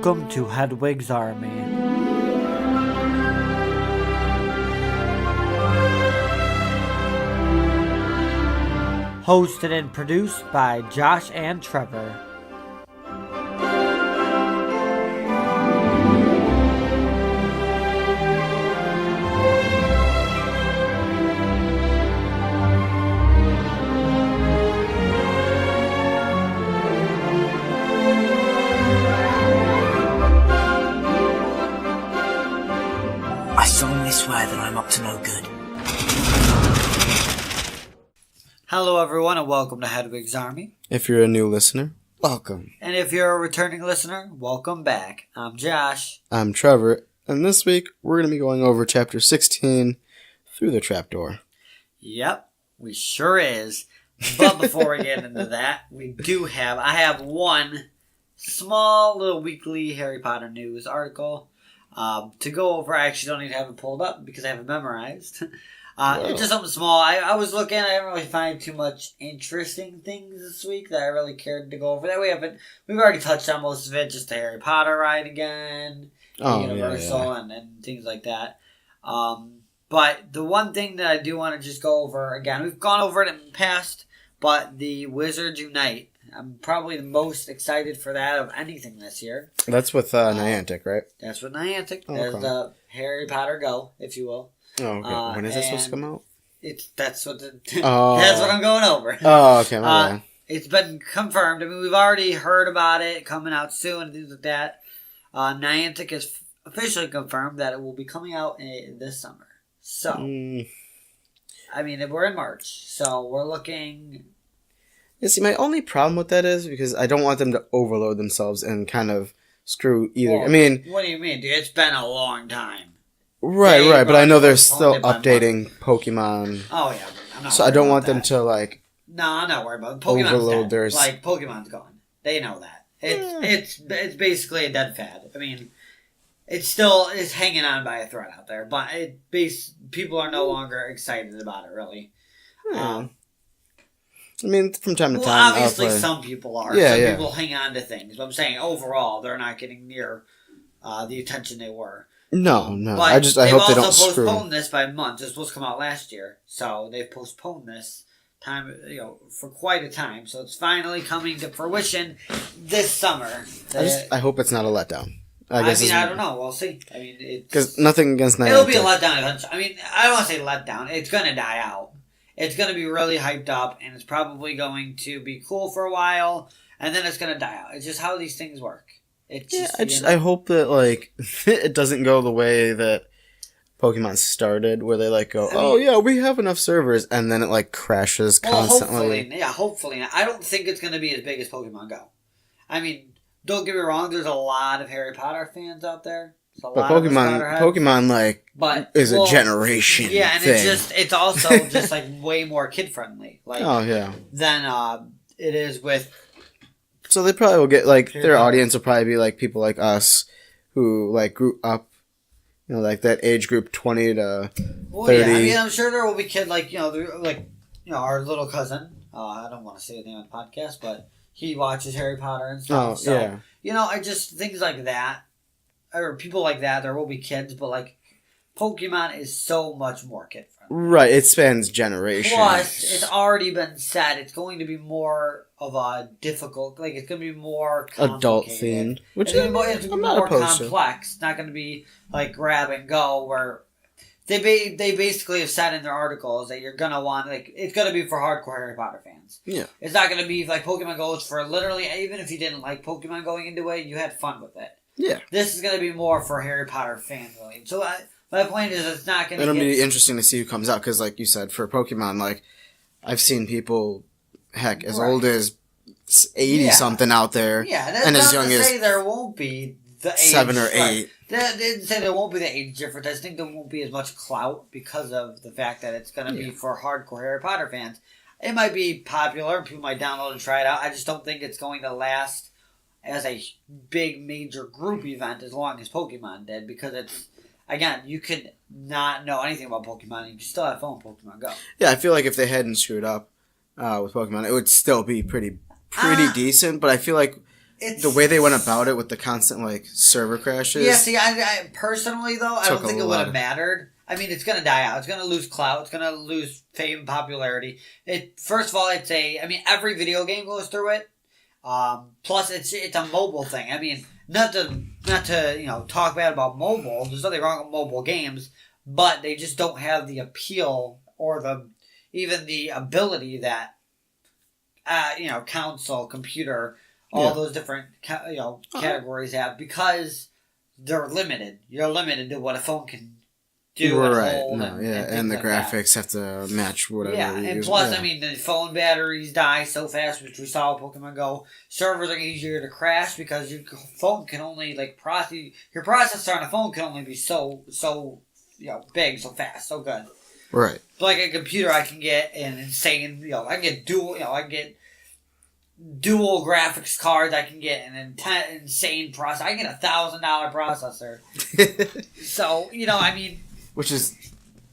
Welcome to Hedwigs Army. Hosted and produced by Josh and Trevor. I solemnly swear that I'm up to no good. Hello everyone and welcome to Hedwigs Army. If you're a new listener, welcome. And if you're a returning listener, welcome back. I'm Josh. I'm Trevor, and this week we're going to be going over Chapter 16, Through the Trapdoor. Yep, we sure is. But before we get into that, I have one small little weekly Harry Potter news article to go over. I actually don't need to have it pulled up because I have it memorized. It's just something small. I was looking. I didn't really find too much interesting things this week that I really cared to go over. That we've already touched on most of it. Just the Harry Potter ride again, Universal, and things like that. But the one thing that I do want to just go over again, we've gone over it in the past, but the Wizards Unite. I'm probably the most excited for that of anything this year. That's with Niantic, right? That's with Niantic. Oh, There's okay. the Harry Potter Go, if you will. Oh, okay. When is this supposed to come out? That's what I'm going over. Oh, okay, my bad. It's been confirmed. I mean, we've already heard about it coming out soon and things like that. Niantic has officially confirmed that it will be coming out this summer. So, I mean, we're in March, so we're looking. Yeah, see, my only problem with that is because I don't want them to overload themselves and kind of screw either. Well, I mean, what do you mean, dude? It's been a long time. right, but I know they're still postponed it by updating Pokemon. Oh yeah, I'm not So I worried don't about want them that. to, like, No, I'm not worried about it. Pokemon's overload dead. theirs. Like, Pokemon's gone. They know that. It's basically a dead fad. I mean, it's hanging on by a thread out there, but people are no longer excited about it, really. Yeah. I mean, from time to Well, time. obviously some people are. Yeah, some yeah. people hang on to things, but I'm saying overall, they're not getting near the attention they were. No. But I hope they don't also screw. postponed this by months. It's supposed to come out last year, so they've postponed this time, for quite a time. So it's finally coming to fruition this summer. I hope it's not a letdown. I don't know. We'll see. I mean, because nothing against Niantic. it'll be a letdown eventually. I mean, I don't want to say letdown. It's going to die out. It's going to be really hyped up, and it's probably going to be cool for a while, and then it's going to die out. It's just how these things work. I hope that, like, it doesn't go the way that Pokemon started, where they, like, go, we have enough servers, and then it, like, crashes constantly. Hopefully. I don't think it's going to be as big as Pokemon Go. I mean, don't get me wrong, there's a lot of Harry Potter fans out there. But Pokemon, like, is a generation thing. Yeah, and thing. it's also just, like, way more kid-friendly. Like, than it is with... So they probably will get, like, their audience will probably be, like, people like us who, like, grew up, like, that age group 20 to 30. Yeah, I mean, I'm sure there will be kids, our little cousin. I don't want to say his name on the podcast, but he watches Harry Potter and stuff. I just, things like that, or people like that, there will be kids, but, like, Pokemon is so much more kid-friendly. Right, it spans generations. Plus, it's already been said it's going to be more of a difficult, like, it's going to be more adult-themed. Which it's going to be more complex. It's not going to be, like, grab and go, where they basically have said in their articles that you're going to want, like, it's going to be for hardcore Harry Potter fans. Yeah. It's not going to be, like, Pokemon Go is for literally, even if you didn't like Pokemon going into it, you had fun with it. Yeah. This is going to be more for Harry Potter fans, really. So, my point is, it's not going to It'll be interesting to see who comes out, because, like you said, for Pokemon, like, I've seen people, as old as 80-something out there. Yeah, that's and not as young to as say there won't be the age. 7 or 8. That didn't say there won't be the age difference. I just think there won't be as much clout because of the fact that it's going to be for hardcore Harry Potter fans. It might be popular. People might download and try it out. I just don't think it's going to last as a big major group event as long as Pokemon did, because it's, again, you could not know anything about Pokemon and you still have fun with Pokemon Go. Yeah, I feel like if they hadn't screwed up with Pokemon, it would still be pretty decent, but I feel like the way they went about it with the constant like server crashes. Yeah, see, I personally though, I don't think it would have mattered. I mean, it's gonna die out. It's gonna lose clout. It's gonna lose fame and popularity. First of all, every video game goes through it. Plus, it's a mobile thing. I mean, not to talk bad about mobile. There's nothing wrong with mobile games, but they just don't have the appeal or even the ability that console, computer, all those different categories have, because they're limited. You're limited to what a phone can do. Right. And the graphics have to match whatever. Yeah, and plus, the phone batteries die so fast, which we saw with Pokemon Go. Servers are easier to crash because your phone can only your processor on a phone can only be so big, so fast, so good. Right. But like a computer, I can get an insane. I can get dual graphics cards. I can get an insane processor. I can get $1,000 processor. So which is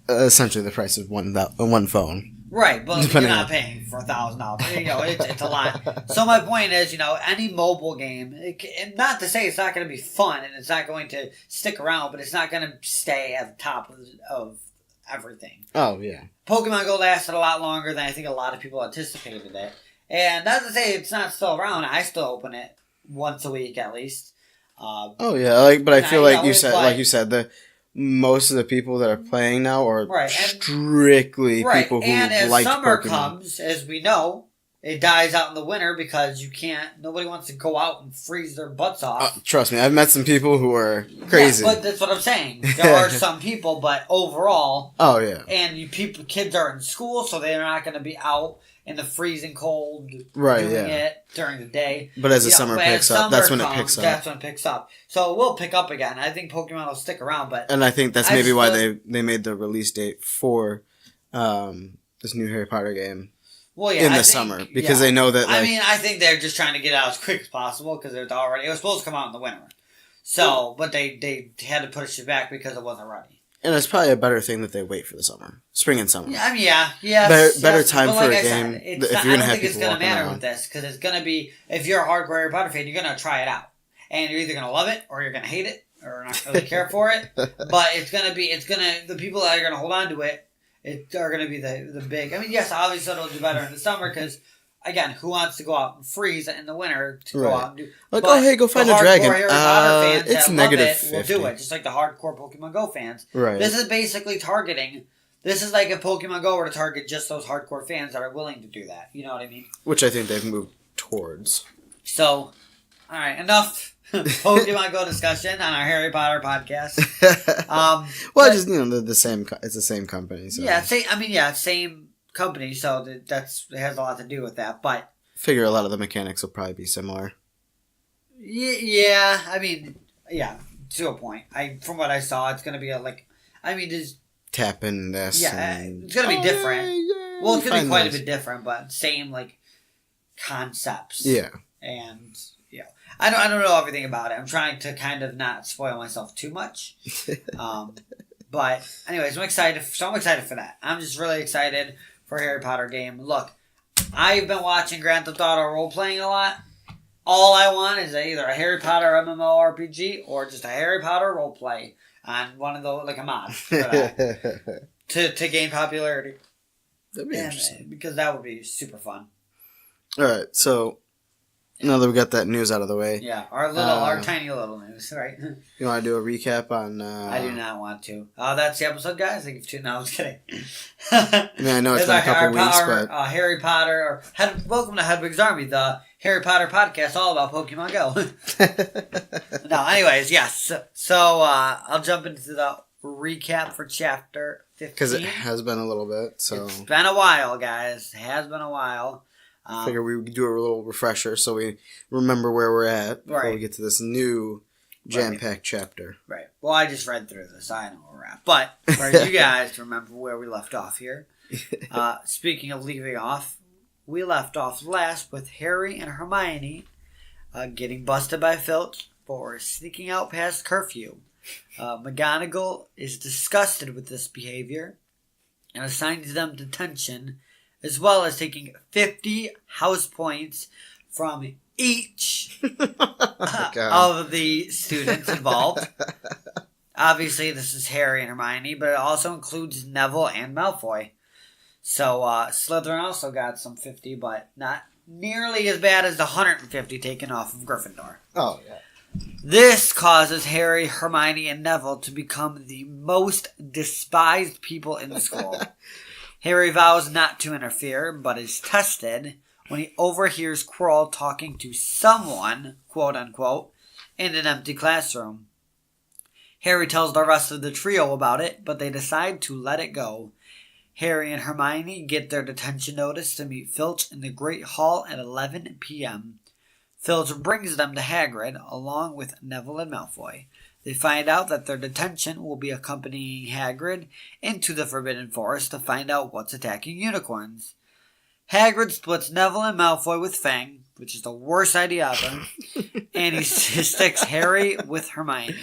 essentially the price of one phone. Right, but you're not paying for $1,000. It's a lot. So my point is, any mobile game, not to say it's not going to be fun and it's not going to stick around, but it's not going to stay at the top of everything. Oh, yeah. Pokemon Go lasted a lot longer than I think a lot of people anticipated it. And not to say it's not still around. I still open it once a week at least. But I feel like you said, the most of the people that are playing now are strictly people who and as like summer Pokemon. comes, as we know, it dies out in the winter because nobody wants to go out and freeze their butts off. Trust me, I've met some people who are crazy. Yeah, but that's what I'm saying. There are some people, but overall... Oh, yeah. And kids are in school, so they're not going to be out in the freezing cold doing it during the day. But as the summer picks up, that's when it picks up. That's when it picks up. So it will pick up again. I think Pokemon will stick around, but... And I think that's maybe why they made the release date for this new Harry Potter game. Well, yeah, in the summer, because they know that. I think they're just trying to get out as quick as possible because it was supposed to come out in the winter. So, but they had to push it back because it wasn't ready. And it's probably a better thing that they wait for the summer, spring and summer. Better time for a game. If you're gonna have people walking around. I don't think it's gonna matter with this because it's gonna be, if you're a hardcore Harry Potter fan, you're gonna try it out, and you're either gonna love it or you're gonna hate it or not really care for it. But the people that are gonna hold on to it. Are going to be the big... yes, obviously it'll do better in the summer because, again, who wants to go out and freeze in the winter to go out and do... go find a dragon. Harry Potter fans it's that negative love it 50. will do it, just like the hardcore Pokemon Go fans. Right. This is basically targeting... This is like if Pokemon Go were to target just those hardcore fans that are willing to do that. You know what I mean? Which I think they've moved towards. So, alright, enough... Pokemon Go discussion on our Harry Potter podcast. Just the same. It's the same company. So. Yeah, same company. So it has a lot to do with that. But figure a lot of the mechanics will probably be similar. Yeah. To a point. From what I saw, it's gonna be just tap in this. Yeah, it's gonna be different. Well, it's gonna be quite a bit different, but same concepts. Yeah, and. I don't know everything about it. I'm trying to kind of not spoil myself too much. But anyways, I'm excited for that. I'm just really excited for a Harry Potter game. Look, I've been watching Grand Theft Auto role-playing a lot. All I want is either a Harry Potter MMORPG or just a Harry Potter roleplay on one of those, a mod for that, to gain popularity. That'd be interesting. Because that would be super fun. All right, so... Now that we got that news out of the way. Yeah, our tiny little news, right? You want to do a recap on... I do not want to. That's the episode, guys. Thank you for tuning in. I was kidding. I know it's been a couple weeks, but... Harry Potter... welcome to Hedwigs Army, the Harry Potter podcast all about Pokemon Go. No, anyways, yes. So, I'll jump into the recap for Chapter 15. Because it has been a little bit, so... It's been a while, guys. It has been a while. Figure we would do a little refresher so we remember where we're at before we get to this new jam-packed chapter. Right. Well, I just read through this. I know where we're at. But for you guys to remember where we left off here. Speaking of leaving off, we left off last with Harry and Hermione getting busted by Filch for sneaking out past curfew. McGonagall is disgusted with this behavior and assigns them detention, as well as taking 50 house points from each God. of the students involved. Obviously, this is Harry and Hermione, but it also includes Neville and Malfoy. So, Slytherin also got some 50, but not nearly as bad as the 150 taken off of Gryffindor. Oh, yeah. This causes Harry, Hermione, and Neville to become the most despised people in the school. Harry vows not to interfere, but is tested when he overhears Quirrell talking to someone, quote-unquote, in an empty classroom. Harry tells the rest of the trio about it, but they decide to let it go. Harry and Hermione get their detention notice to meet Filch in the Great Hall at 11 p.m. Filch brings them to Hagrid, along with Neville and Malfoy. They find out that their detention will be accompanying Hagrid into the Forbidden Forest to find out what's attacking unicorns. Hagrid splits Neville and Malfoy with Fang, which is the worst idea ever, and he sticks Harry with Hermione.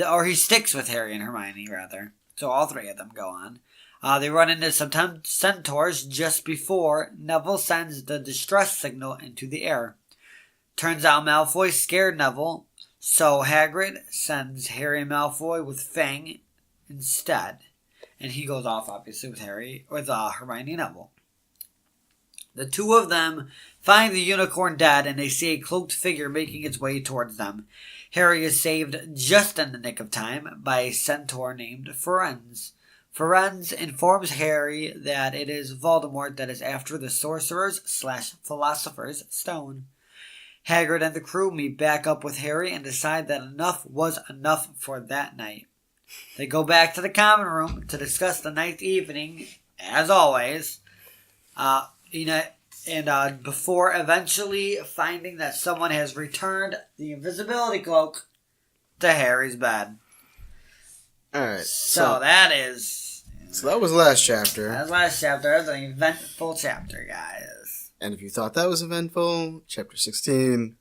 Or he sticks with Harry and Hermione, rather. So all three of them go on. They run into some centaurs just before Neville sends the distress signal into the air. Turns out Malfoy scared Neville, so Hagrid sends Harry and Malfoy with Fang instead. And he goes off, obviously, with Hermione and Neville. The two of them find the unicorn dead, and they see a cloaked figure making its way towards them. Harry is saved just in the nick of time by a centaur named Firenze. Firenze informs Harry that it is Voldemort that is after the Sorcerers / Philosophers Stone. Hagrid and the crew meet back up with Harry and decide that enough was enough for that night. They go back to the common room to discuss the ninth evening, as always, before eventually finding that someone has returned the invisibility cloak to Harry's bed. Alright. So that is... So that was last chapter. That was last chapter. That was an eventful chapter, guys. And if you thought that was eventful, chapter 16...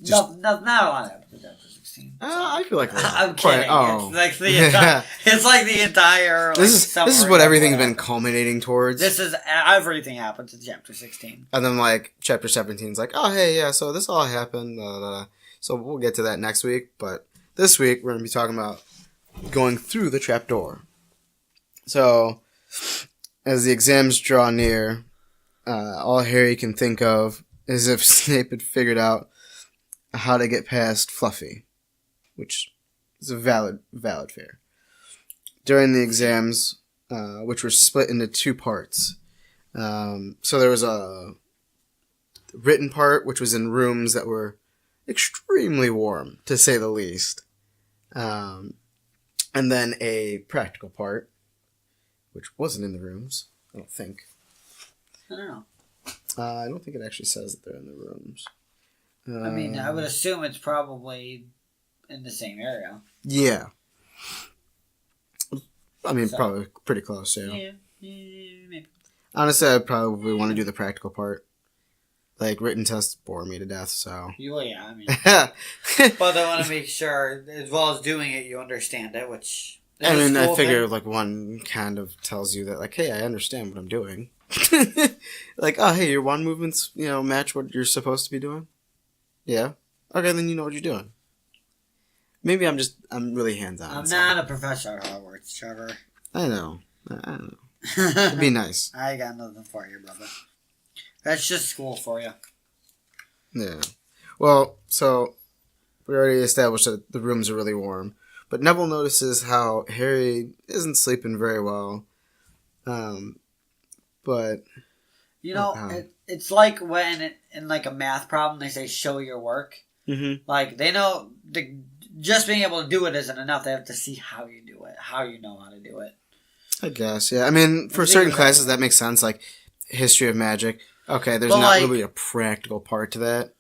Not a lot happened in chapter 16. I feel like... I'm kidding. Oh. It's like the entire... This is what everything's been culminating towards. This is... Everything happens in chapter 16. And then, chapter 17 is like, oh, hey, yeah, so this all happened. So we'll get to that next week. But this week, we're going to be talking about going through the trapdoor. So, as the exams draw near, all Harry can think of is if Snape had figured out how to get past Fluffy, which is a valid fear. During the exams, which were split into two parts. So there was a written part, which was in rooms that were extremely warm, to say the least. And then a practical part, which wasn't in the rooms, I don't think. I don't know. I don't think it actually says that they're in the rooms. I would assume it's probably in the same area. Yeah. Probably pretty close, yeah. Yeah, maybe. Honestly, I probably want to do the practical part. Written tests bore me to death, so... Well, yeah, but I want to make sure, as well as doing it, you understand it, which... I figure, one kind of tells you that, hey, I understand what I'm doing. Oh, hey, your wand movements, match what you're supposed to be doing? Yeah? Okay, then you know what you're doing. Maybe I'm really hands-on. I'm not a professor at Hogwarts, Trevor. I know. It'd be nice. I got nothing for you, brother. That's just school for you. Yeah. Well, so we already established that the rooms are really warm. But Neville notices how Harry isn't sleeping very well. But... it's like when in a math problem they say show your work. Mm-hmm. They know just being able to do it isn't enough. They have to see how you do it, how you know how to do it. I guess, yeah. For certain classes that makes sense, history of magic. Okay, there's not really a practical part to that.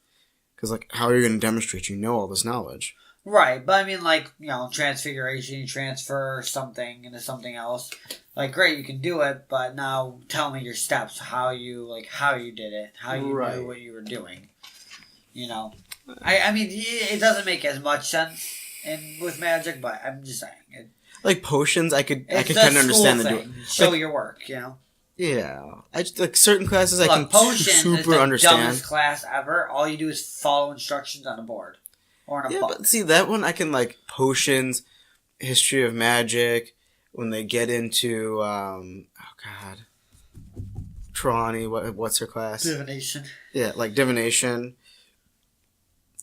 Because, how are you going to demonstrate you know all this knowledge? Right, but transfiguration, you transfer something into something else. Great, you can do it, but now tell me your steps, how you did it, how you knew what you were doing. It doesn't make as much sense with magic, but I'm just saying. Potions, I could kind of understand the doing. Show your work, Yeah, I just, like certain classes I can potions is super the understand. dumbest class ever. All you do is follow instructions on a board or in a book. But see that one I can like potions, history of magic. When they get into Trelawney, what's her class? Divination. Yeah, like divination,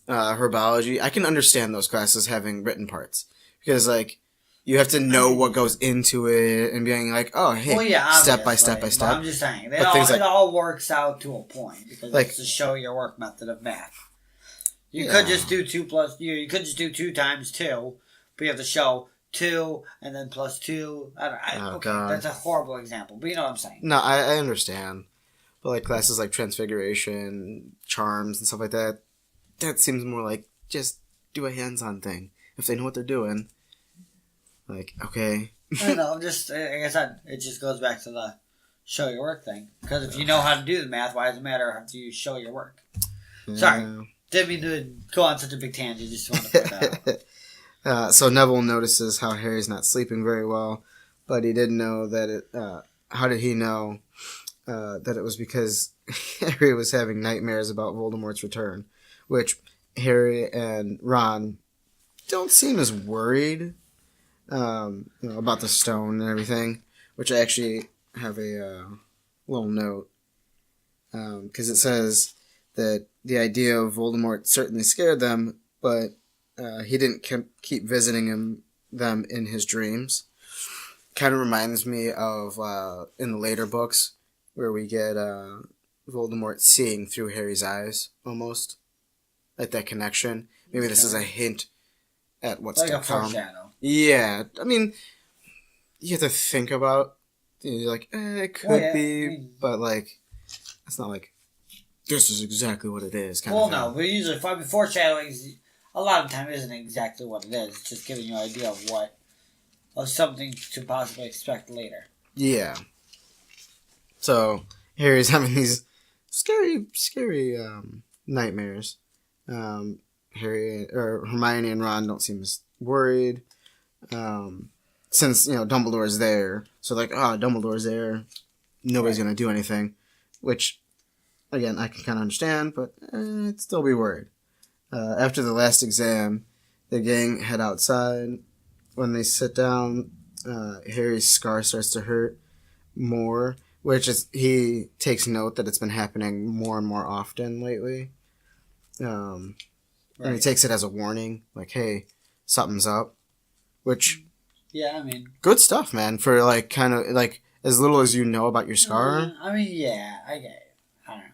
herbology. I can understand those classes having written parts because like. You have to know what goes into it and being like, oh, hey, step by step by step. I'm just saying, it all works out to a point because it's the show your work method of math. You could just do 2 plus, you could just do 2 times 2, but you have to show 2 and then plus 2. God. That's a horrible example, but you know what I'm saying. No, I understand. But like classes like transfiguration, charms, and stuff like that, that seems more like just do a hands-on thing. If they know what they're doing. Like, okay. I know, like I said, it just goes back to the show your work thing. Because if you know how to do the math, why does it matter how you show your work? Yeah. Sorry, didn't mean to go on such a big tangent, just wanted to put that out. So Neville notices how Harry's not sleeping very well, but he didn't know that it, how did he know that it was because Harry was having nightmares about Voldemort's return, which Harry and Ron don't seem as worried about the stone and everything, which I actually have a little note because it says that the idea of Voldemort certainly scared them, but he didn't keep visiting them in his dreams. Kind of reminds me of in the later books where we get Voldemort seeing through Harry's eyes, almost like that connection. Maybe this is a hint at what's to come. Like a foreshadow. Yeah, I mean, you have to think about. You're like, it could be, but like, it's not like this is exactly what it is. No, but usually foreshadowing a lot of the time isn't exactly what it is. It's just giving you an idea of something to possibly expect later. Yeah. So Harry's having these scary nightmares. Harry or Hermione and Ron don't seem as worried. Since Dumbledore's there, so like, Dumbledore's there, nobody's gonna do anything, which again I can kind of understand, but I'd still be worried. After the last exam, the gang head outside. When they sit down, Harry's scar starts to hurt more, which is he takes note that it's been happening more and more often lately. And he takes it as a warning, like, hey, something's up. Which, yeah, I mean, good stuff, man. For like kind of like as little as you know about your scar. I mean, yeah, I get it. I don't know.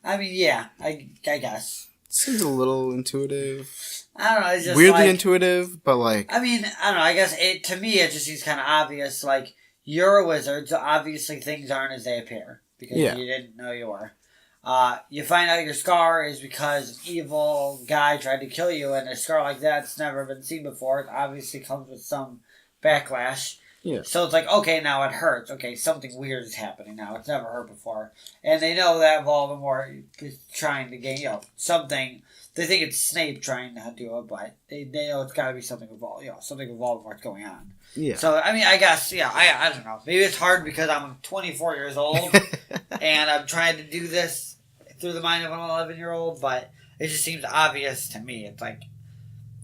I mean, yeah, I guess. Seems a little intuitive. I don't know. It's just weirdly intuitive, but like. I mean, I don't know. I guess to me it just seems kind of obvious. Like you're a wizard, so obviously things aren't as they appear because you didn't know you were. You find out your scar is because an evil guy tried to kill you, and a scar like that's never been seen before. It obviously comes with some backlash. Yeah. So it's like, okay, now it hurts. Okay, something weird is happening now. It's never hurt before. And they know that Voldemort is trying to gain, something. They think it's Snape trying to do it, but they know it's got to be something with Voldemort's going on. Yeah. So, I mean, I guess, I don't know. Maybe it's hard because I'm 24 years old, and I'm trying to do this through the mind of an 11-year-old, but it just seems obvious to me. It's like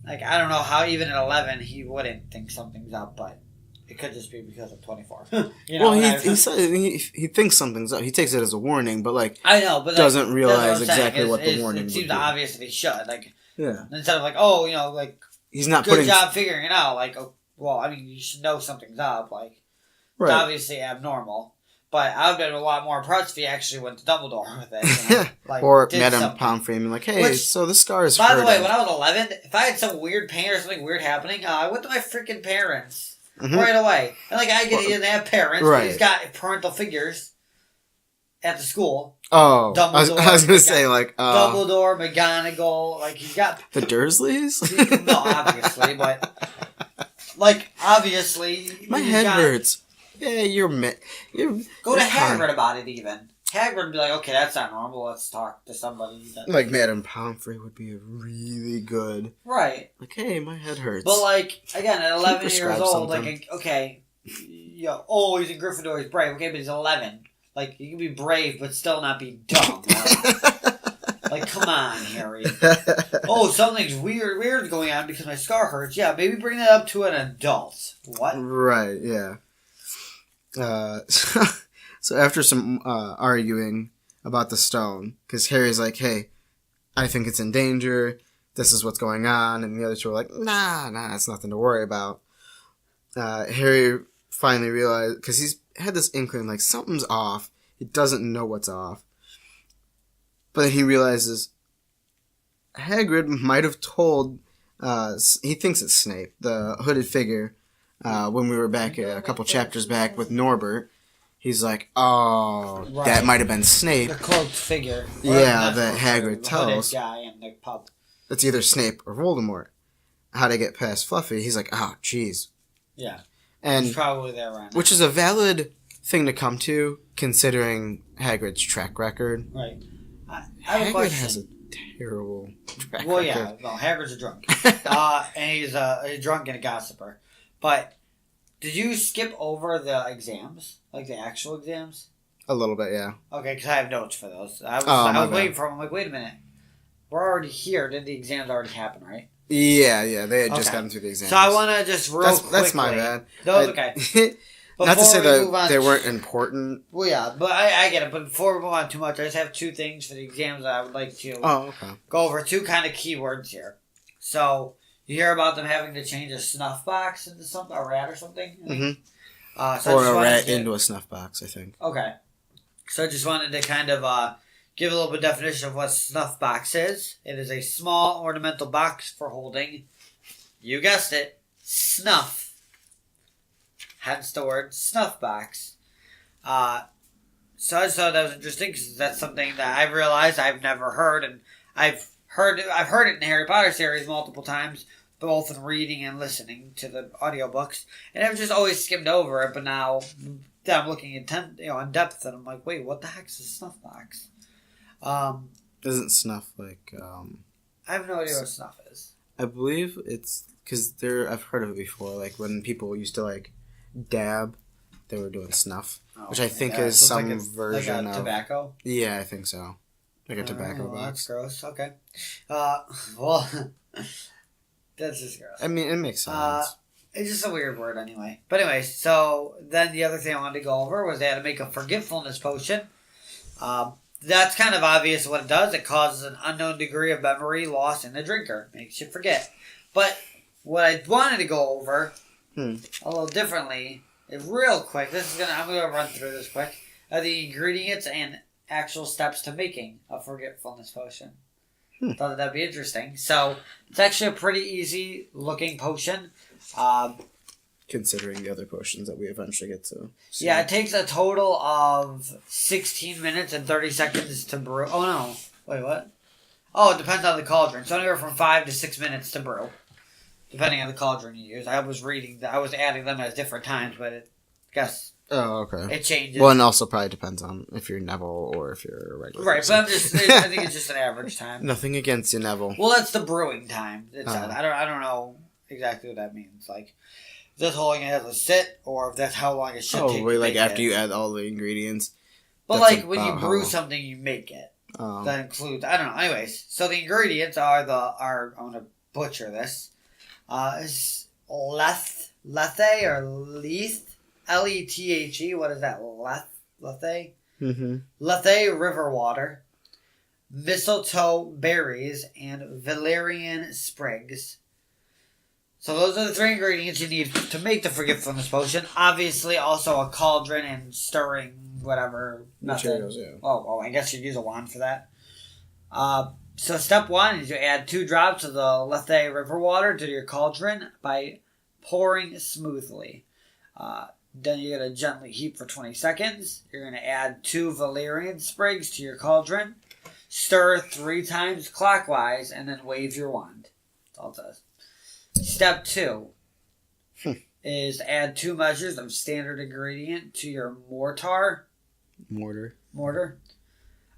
I don't know how even at 11 he wouldn't think something's up, but it could just be because I'm 24. He thinks something's up. He takes it as a warning, but like I know, but doesn't realize exactly what the warning is. It would seems be. obvious that he should. Instead of like, he's not good job figuring it out. Like, well, I mean, you should know something's up. Like, it's obviously abnormal. But I would have been a lot more impressed if he actually went to Dumbledore with it. Or Madame Pomfrey and be like, hey, so the scar is hurting. By the way, when I was 11, if I had some weird pain or something weird happening, I went to my freaking parents right away. And I get he didn't have parents, but he's got parental figures at the school. Oh, Dumbledore, I was going to say, Dumbledore, McGonagall, he's got... The Dursleys? No, obviously, but... obviously... My head hurts. Yeah, you're go to Hagrid about it, even. Hagrid would be like, okay, that's not normal. Let's talk to somebody. Like Madame Pomfrey would be really good. Right. Like, hey, my head hurts. But, again, at 11 years old, okay, he's in Gryffindor, he's brave. Okay, but he's 11. Like, you can be brave, but still not be dumb. Like, come on, Harry. Oh, something's weird going on because my scar hurts. Yeah, maybe bring that up to an adult. What? Right, yeah. So after some arguing about the stone, because Harry's like, hey, I think it's in danger. This is what's going on. And the other two are like, nah, it's nothing to worry about. Harry finally realized, because he's had this inkling, like, something's off. He doesn't know what's off. But then he realizes Hagrid might have told, he thinks it's Snape, the hooded figure, when we were back a couple chapters back with Norbert. He's like, oh, right. That might have been Snape. The cloaked figure. Yeah, that Hagrid tells. The guy in the pub. It's either Snape or Voldemort. How to get past Fluffy. He's like, oh, jeez. Yeah. And he's probably there right now. Which is a valid thing to come to, considering Hagrid's track record. Right. Hagrid has a terrible track record. Well, yeah. Well, Hagrid's a drunk. And he's a drunk and a gossiper. But did you skip over the exams? Like the actual exams? A little bit, yeah. Okay, because I have notes for those. I was waiting for them. I'm like, wait a minute. We're already here. Did the exams already happen, right? Yeah. They had just gotten through the exams. So I want to just quickly. That's my bad. No, it's okay. Not to say that they weren't important. Well, yeah, but I get it. But before we move on too much, I just have two things for the exams that I would like to go over. Two kind of keywords here. So you hear about them having to change a snuff box into something, a rat or something? Mm-hmm. So or a rat into a snuff box, I think. Okay. So I just wanted to kind of give a little bit of definition of what snuff box is. It is a small ornamental box for holding, you guessed it, snuff. Hence the word snuff box. So I just thought that was interesting because that's something that I've realized I've never heard, and I've heard it in the Harry Potter series multiple times, both in reading and listening to the audiobooks, and I've just always skimmed over it. But now that I'm looking in depth, and I'm like, wait, what the heck's a snuff box? Isn't snuff like? I have no idea what snuff is. I believe it's because I've heard of it before. Like when people used to like dab, they were doing snuff, which I think is some version of tobacco. Yeah, I think so. Like a tobacco box. That's gross. Okay. Well, that's just gross. I mean, it makes sense. It's just a weird word anyway. But anyway, so then the other thing I wanted to go over was they had to make a forgetfulness potion. That's kind of obvious what it does. It causes an unknown degree of memory loss in the drinker. Makes you forget. But what I wanted to go over a little differently, real quick, I'm going to run through this quick, are the ingredients and actual steps to making a forgetfulness potion. Thought that'd be interesting. So, it's actually a pretty easy looking potion. Considering the other potions that we eventually get to. So. Yeah, it takes a total of 16 minutes and 30 seconds to brew. Oh, no. Wait, what? Oh, it depends on the cauldron. So anywhere from 5 to 6 minutes to brew, depending on the cauldron you use. I was adding them at different times, but Oh, okay. It changes. Well, and also probably depends on if you're Neville or if you're a regular. Right, person. But I think it's just an average time. Nothing against you, Neville. Well, that's the brewing time. I don't know exactly what that means. Like, is this how long it has to sit, or if that's how long it should take. Oh, wait, like after you add all the ingredients. But like when you brew something, you make it. That includes, I don't know. Anyways, so the ingredients are I'm gonna butcher this. Is lethe or leith. Lethe. What is that? Lethe? Mm-hmm. Lethe river water, mistletoe berries, and valerian sprigs. So those are the 3 ingredients you need to make the forgetfulness potion. Obviously, also a cauldron and stirring whatever materials. Yeah. Oh, I guess you'd use a wand for that. So step 1 is you add 2 drops of the Lethe river water to your cauldron by pouring smoothly. Then you're going to gently heat for 20 seconds. You're going to add 2 valerian sprigs to your cauldron. Stir 3 times clockwise and then wave your wand. That's all it does. Step 2 is add 2 measures of standard ingredient to your mortar.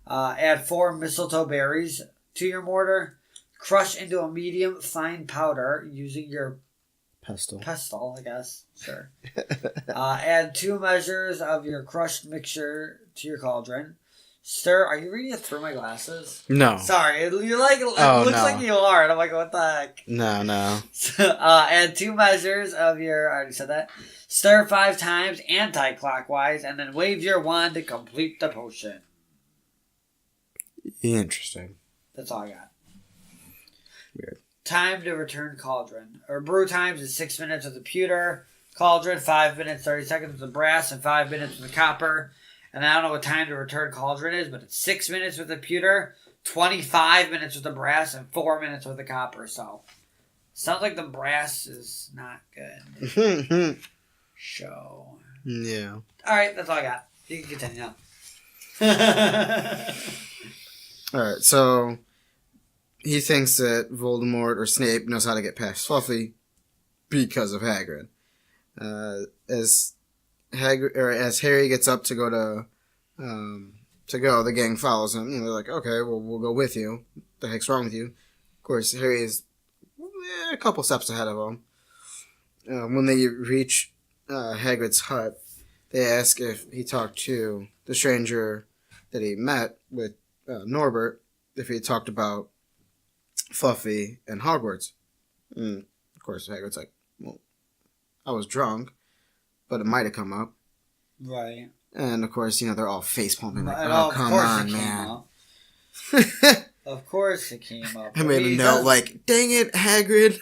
Add 4 mistletoe berries to your mortar. Crush into a medium fine powder using your Pestle, I guess. Sure. Add 2 measures of your crushed mixture to your cauldron. Stir. Are you reading it through my glasses? No. Sorry. It looks like you are. And I'm like, what the heck? No. So, add 2 measures of your... I already said that. Stir 5 times anti-clockwise, and then wave your wand to complete the potion. Interesting. That's all I got. Weird. Time to return cauldron. Or brew times is 6 minutes with the pewter cauldron, 5 minutes 30 seconds with the brass, and 5 minutes with the copper. And I don't know what time to return cauldron is, but it's 6 minutes with the pewter, 25 minutes with the brass, and 4 minutes with the copper. So, sounds like the brass is not good. Show. Yeah. Alright, that's all I got. You can continue now. Alright, so he thinks that Voldemort or Snape knows how to get past Fluffy because of Hagrid. As Harry gets up to go, the gang follows him. They're like, okay, well, we'll go with you. What the heck's wrong with you? Of course, Harry is a couple steps ahead of him. When they reach Hagrid's hut, they ask if he talked to the stranger that he met with Norbert, if he talked about Fluffy and Hogwarts. And of course, Hagrid's like, well, I was drunk, but it might have come up. Right. And of course, they're all face palming like, come on, man. Of course it came up. I made a note like, dang it, Hagrid.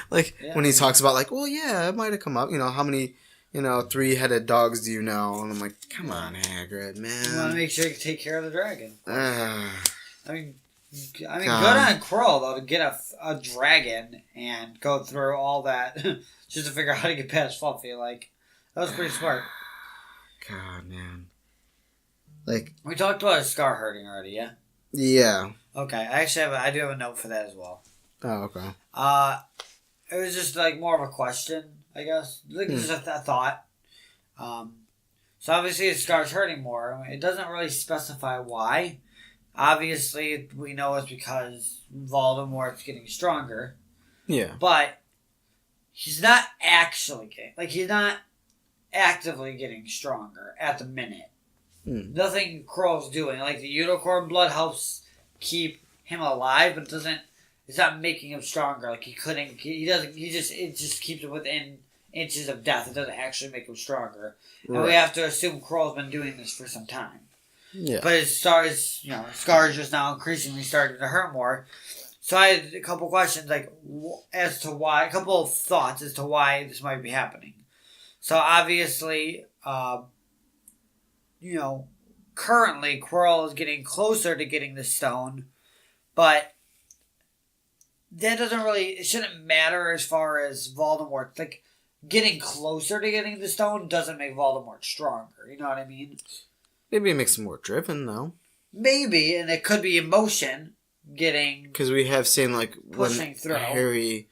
When he talks about well, yeah, it might have come up. How many, 3-headed dogs do you know? And I'm like, come on, Hagrid, man. You want to make sure you take care of the dragon. I mean, good God. on Quirrell, though, to get a dragon and go through all that just to figure out how to get past Fluffy. That was pretty smart. God, man. We talked about his scar hurting already, yeah? Yeah. Okay, I do have a note for that as well. Oh, okay. It was just more of a question, I guess. Just a thought. So obviously his scar's hurting more. It doesn't really specify why. Obviously, we know it's because Voldemort's getting stronger. Yeah. But he's not actually getting... he's not actively getting stronger at the minute. Nothing Quirrell's doing. The unicorn blood helps keep him alive, but it's not making him stronger. It just keeps him within inches of death. It doesn't actually make him stronger. Right. And we have to assume Quirrell's been doing this for some time. Yeah. But his scar's just now increasingly starting to hurt more. So I had a couple questions, as to why, a couple of thoughts as to why this might be happening. So obviously, currently Quirrell is getting closer to getting the stone, but that it shouldn't matter as far as Voldemort. Getting closer to getting the stone doesn't make Voldemort stronger. You know what I mean? Maybe it makes him more driven, though. Maybe, and it could be emotion getting... Because we have seen, when through. Harry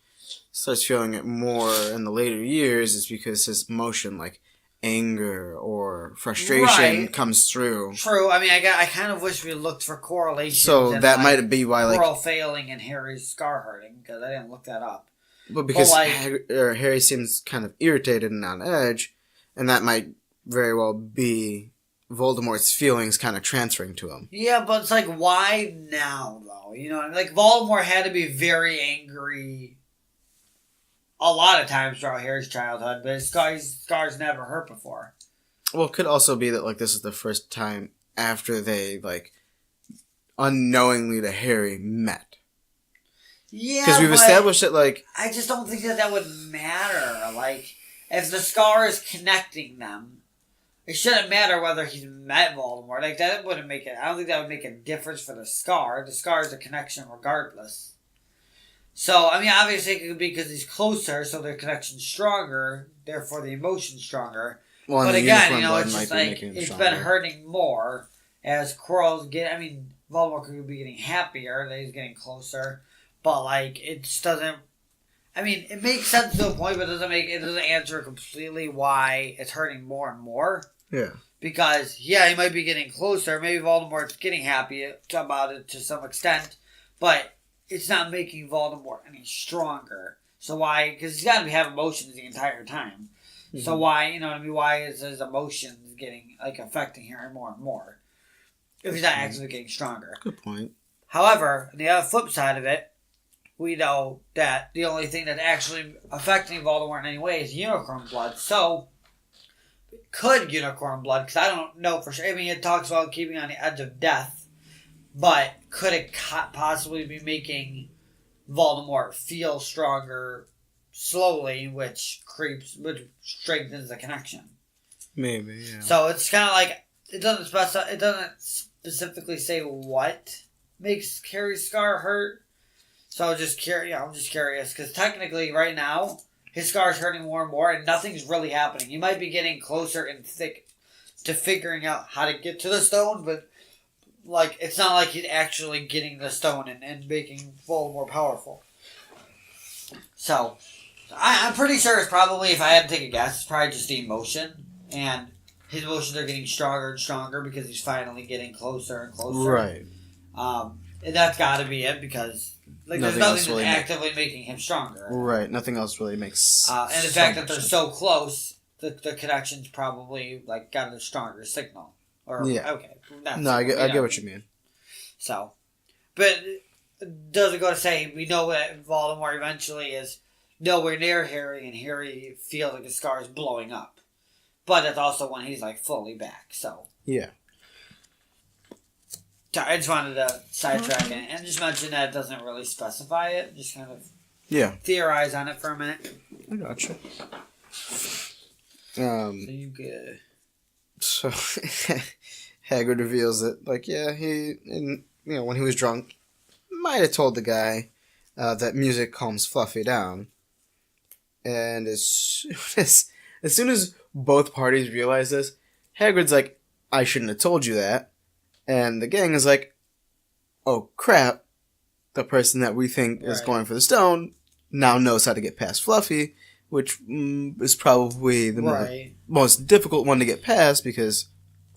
starts feeling it more in the later years, it's because his emotion, anger or frustration comes through. True. I mean, I kind of wish we looked for correlations. So that might be why, Quirrell failing and Harry's scar hurting, because I didn't look that up. But because Harry seems kind of irritated and on edge, and that might very well be Voldemort's feelings kind of transferring to him. Yeah, but it's why now, though? Voldemort had to be very angry a lot of times throughout Harry's childhood, but his scars never hurt before. Well, it could also be that, this is the first time after they, unknowingly to Harry met. Yeah, because we've established that, I just don't think that would matter. If the scar is connecting them, it shouldn't matter whether he's met Voldemort. That wouldn't make it... I don't think that would make a difference for the scar. The scar is a connection regardless. So, I mean, obviously it could be because he's closer, so their connection's stronger, therefore the emotion's stronger. Well, but again, it's just it's been hurting more as Quirrell's Voldemort could be getting happier that he's getting closer. But, it just doesn't... I mean, it makes sense to a point, but it doesn't answer completely why it's hurting more and more. Yeah. Because, he might be getting closer. Maybe Voldemort's getting happy about it to some extent. But it's not making Voldemort any stronger. So why? Because he's got to have emotions the entire time. Mm-hmm. So why? You know what I mean? Why is his emotions getting affecting Harry more and more if he's not actually getting stronger? Good point. However, on the other flip side of it, we know that the only thing that's actually affecting Voldemort in any way is unicorn blood. So, could unicorn blood, because I don't know for sure. I mean, it talks about keeping on the edge of death, but could it possibly be making Voldemort feel stronger slowly, which strengthens the connection? Maybe, yeah. So it's kind of like, it doesn't specifically say what makes Harry's scar hurt. So I'm just curious, because technically right now, his scar is hurting more and more, and nothing's really happening. He might be getting closer and thick to figuring out how to get to the stone, but it's not like he's actually getting the stone and making Voldemort more powerful. So, I'm pretty sure it's probably, if I had to take a guess, it's probably just the emotion, and his emotions are getting stronger and stronger because he's finally getting closer and closer. Right. And that's got to be it, because there's nothing that's really actively making him stronger. Right. Nothing else really makes and the fact that they're so close, the connection's probably got a stronger signal. Or, yeah. Okay. I get what you mean. So, but does it go to say we know that Voldemort eventually is nowhere near Harry, and Harry feels like his scar is blowing up. But it's also when he's fully back. So yeah. I just wanted to sidetrack it and just mention that it doesn't really specify it. Just kind of theorize on it for a minute. I gotcha. So you good. So Hagrid reveals that, when he was drunk, might have told the guy that music calms Fluffy down. And as soon as both parties realize this, Hagrid's like, I shouldn't have told you that. And the gang is like, oh crap, the person that we think is going for the stone now knows how to get past Fluffy, which is probably the most difficult one to get past because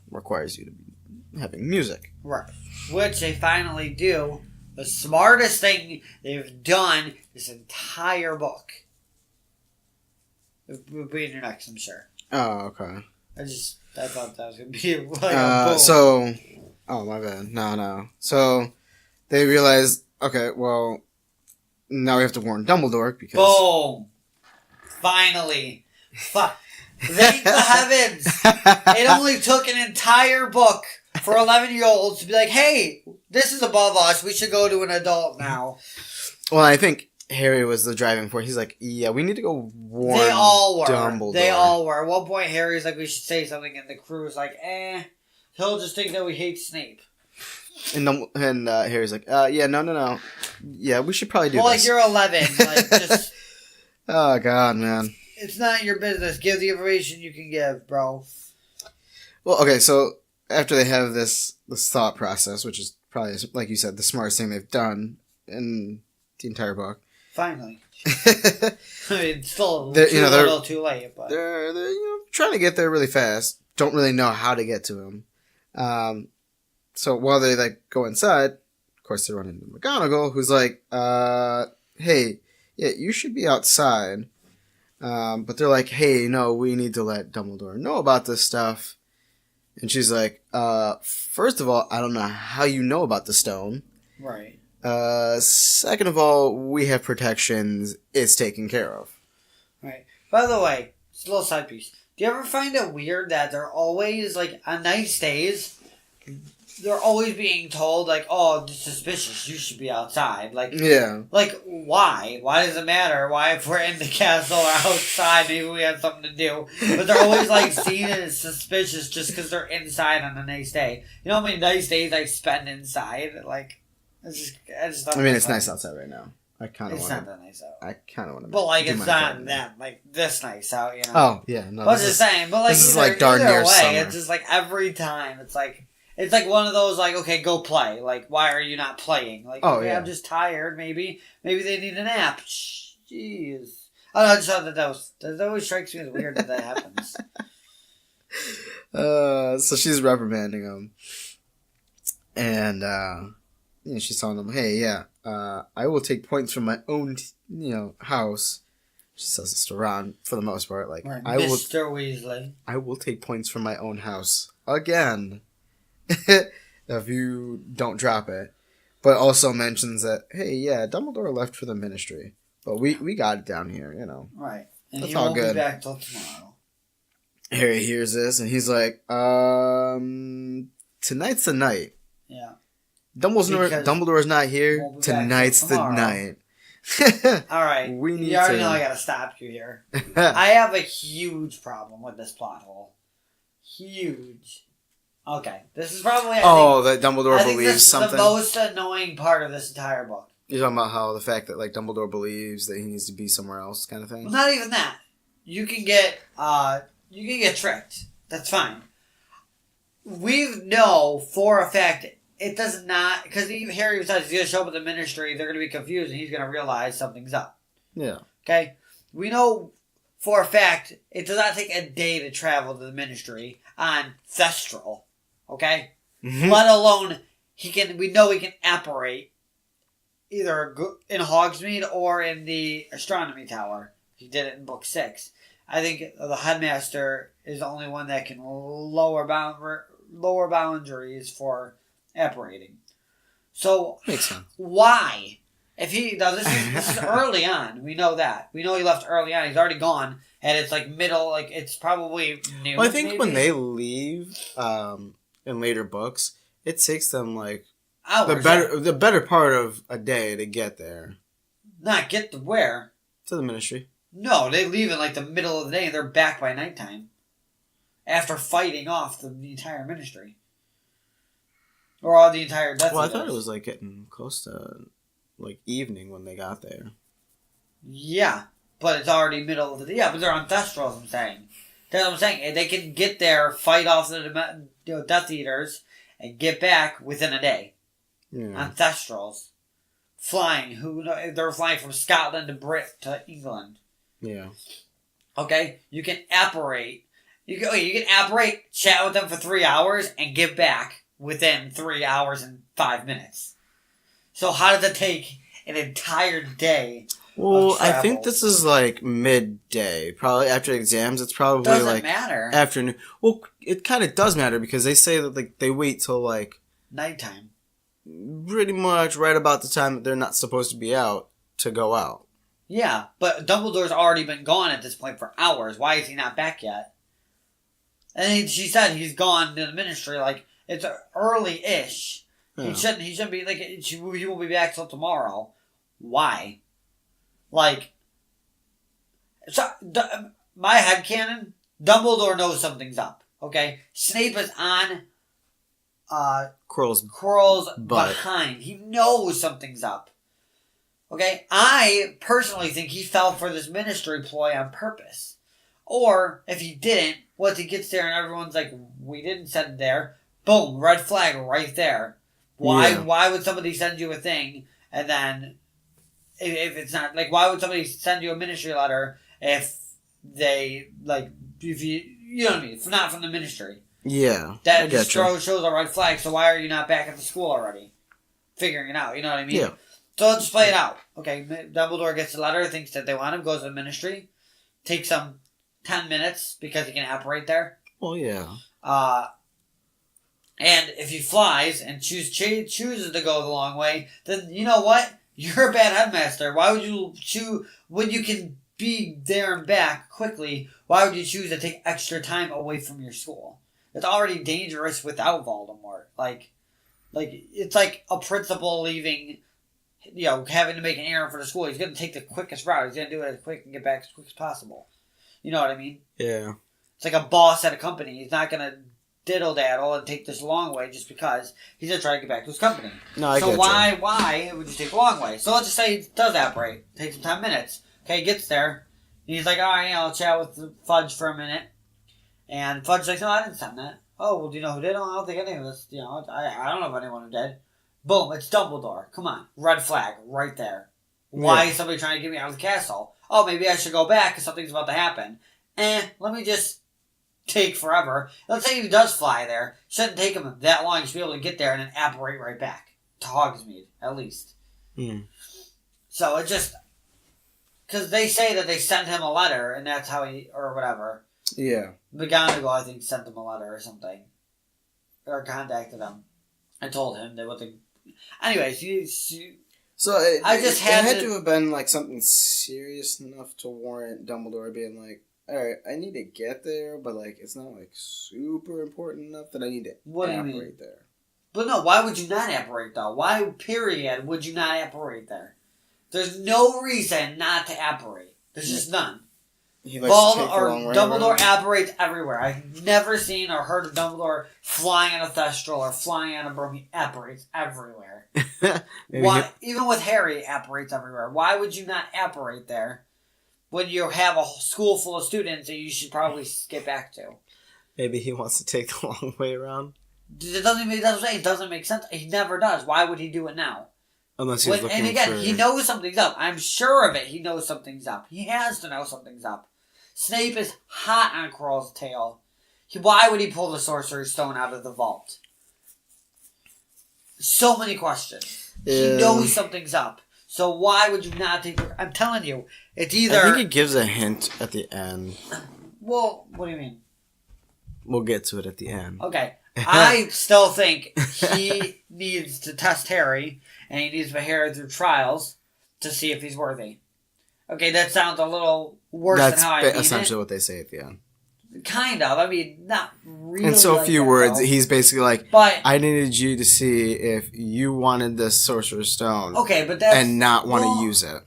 it requires you to be having music. Right. Which they finally do. The smartest thing they've done this entire book. It'll be in your next, I'm sure. Oh, okay. I thought that was going to be a boom. Oh, my bad. No. So, they realize, okay, well, now we have to warn Dumbledore because... Boom! Finally. Thank the heavens! It only took an entire book for 11-year-olds to be like, hey, this is above us. We should go to an adult now. Well, I think Harry was the driving force. He's like, yeah, we need to go warn They all were. Dumbledore. They all were. At one point, Harry's like, we should say something, and the crew was like, he'll just think that we hate Snape. And Harry's like, yeah, no. Yeah, we should probably do this. Well, you're 11. Just... Oh, God, man. It's not your business. Give the information you can give, bro. Well, okay, so after they have this thought process, which is probably, like you said, the smartest thing they've done in the entire book. Finally. I mean, it's still a little too late, but... They're trying to get there really fast. Don't really know how to get to him. So while they go inside, of course they run into McGonagall, who's like, hey, yeah, you should be outside. But they're like, hey, no, we need to let Dumbledore know about this stuff. And she's like, first of all, I don't know how you know about the stone. Right. Second of all, we have protections. It's taken care of. Right. By the way, it's a little side piece. Do you ever find it weird that they're always, on nice days, they're always being told, oh, it's suspicious, you should be outside. Yeah. Why? Why does it matter? Why, if we're in the castle or outside, maybe we have something to do. But they're always, seen as suspicious just because they're inside on a nice day. You know how many nice days I spend inside? I mean, it's nice outside right now. It's not that nice out. I kind of want to. But it's not that this nice out, you know. Oh yeah, no. I was just saying, but this is darn near summer. It's just every time it's one of those okay, go play. Why are you not playing? I'm just tired. Maybe they need a nap. Jeez. I just thought that always strikes me as weird that happens. So she's reprimanding him, and she's telling them, hey, yeah, I will take points from my own, house. She says this to Ron for the most part. Like, Right, I will, Mr. Weasley. I will take points from my own house again if you don't drop it. But also mentions that, hey, yeah, Dumbledore left for the Ministry, but we got it down here, Right. And That's he all won't good. be back till tomorrow. Harry hears this and he's like, tonight's the night. Yeah. Dumbledore's not Won't here. be back Tonight's till the tomorrow. night. All right. We need you already to- know I gotta stop you here. I have a huge problem with this plot hole. Huge. Okay. This is probably that Dumbledore I think believes this is something. the most annoying part of this entire book. You're talking about how the fact that like Dumbledore believes that he needs to be somewhere else, kind of thing. Well, not even that. You can get tricked. That's fine. We know for a fact it does not, because even Harry decides he's going to show up at the Ministry, they're going to be confused, and he's going to realize something's up. Yeah. Okay? We know for a fact it does not take a day to travel to the Ministry on Thestral. Okay? Mm-hmm. Let alone we know he can apparate either in Hogsmeade or in the Astronomy Tower. He did it in book 6. I think the Headmaster is the only one that can lower boundaries for apparating. So Makes sense. why? If he does this is early on. We know that. We know he left early on. He's already gone, and it's like middle. Like it's probably noon. Well, I think maybe? when they leave, in later books, it takes them like Hours, the better part of a day to get there not get to where. to the Ministry. No, they leave in like the middle of the day, and they're back by nighttime. After fighting off the entire Ministry. Or all the entire Death Well, I Eaters. thought it was like getting close to like evening when they got there. Yeah, but it's already middle of the day. Yeah, but they're on Thestral, I'm saying. That's what I'm saying. They can get there, fight off the Death Eaters, and get back within a day. Yeah. On Thestrals. Flying. They're flying from Scotland to to England. Yeah. Okay? You can apparate. You can apparate, chat with them for 3 hours, and get back within 3 hours and 5 minutes. So how does it take an entire day? Well, of I travel? think this is like midday. Probably after exams, it's probably Doesn't like matter. afternoon. Well, it kind of does matter because they say that like they wait till like Nighttime. pretty much right about the time that they're not supposed to be out to go out. Yeah, but Dumbledore's already been gone at this point for hours. Why is he not back yet? And she said he's gone to the Ministry. Like it's early-ish. Yeah. He shouldn't be like he won't be back till tomorrow. Why? Like, so my headcanon, Dumbledore knows something's up. Okay, Snape is on Quirrell's Quirrell's butt. behind. He knows something's up. Okay, I personally think he fell for this Ministry ploy on purpose. Or if he didn't, once he gets there and everyone's like, "We didn't send it there," boom, red flag right there. Why? Yeah. Why would somebody send you a thing and then if it's not like why would somebody send you a Ministry letter if they like if you know what I mean? If not from the Ministry. Yeah, That I just getcha. shows a red flag. So why are you not back at the school already? Figuring it out. You know what I mean? Yeah. So let's play it out. Okay, Dumbledore gets the letter, thinks that they want him, goes to the Ministry, takes him 10 minutes because he can apparate there. Well, yeah. And if he flies and chooses to go the long way, then you know what? You're a bad headmaster. Why would you choose when you can be there and back quickly? Why would you choose to take extra time away from your school? It's already dangerous without Voldemort. Like it's like a principal leaving, having to make an errand for the school. He's going to take the quickest route. He's going to do it as quick and get back as quick as possible. You know what I mean? Yeah. It's like a boss at a company. He's not going to diddle-daddle and take this long way just because he's going to try to get back to his company. No, I so get why would you take the long way? So let's just say he does apparate. Takes him 10 minutes. Okay, he gets there. And he's like, all right, I'll chat with Fudge for a minute. And Fudge's like, no, I didn't send that. Oh, well, do you know who did? Oh, I don't think any of us, I don't know of anyone who did. Boom, it's Dumbledore. Come on. Red flag right there. Why is somebody trying to get me out of the castle? Oh, maybe I should go back because something's about to happen. Let me just take forever. Let's say he does fly there. Shouldn't take him that long to be able to get there and then apparate right back. to Hogsmeade, at least. Hmm. So it just... Because they say that they sent him a letter, and that's how he... Or whatever. Yeah. McGonagall, I think, sent him a letter or something. Or contacted him. And told him that what they... Anyways, So it had to have been like something serious enough to warrant Dumbledore being like, alright, I need to get there, but like it's not like super important enough that I need to apparate there. But no, why would you not apparate though? Why, period, would you not apparate there? There's no reason not to apparate. There's just none. He likes to take the long way Dumbledore around. apparates everywhere. I've never seen or heard of Dumbledore flying on a thestral or flying on a broom. He apparates everywhere. Why? Even with Harry, he apparates everywhere. Why would you not apparate there when you have a school full of students that you should probably get back to? Maybe he wants to take the long way around. It doesn't make sense. He never does. Why would he do it now? Unless he's looking and again, for... he knows something's up. I'm sure of it. He knows something's up. He has to know something's up. Snape is hot on Quirrell's tail. Why would he pull the Sorcerer's Stone out of the vault? So many questions. He knows something's up. So why would you not take... I'm telling you, it's either... I think it gives a hint at the end. Well, what do you mean? We'll get to it at the end. Okay. I still think he needs to test Harry, and he needs to put Harry through trials to see if he's worthy. Okay, that sounds a little worse than how I mean it. That's essentially what they say at the end. Kind of. I mean, not really. In so like few that, words, though. he's basically like, But I needed you to see if you wanted this Sorcerer's Stone. Okay, but that's... And not want to use it.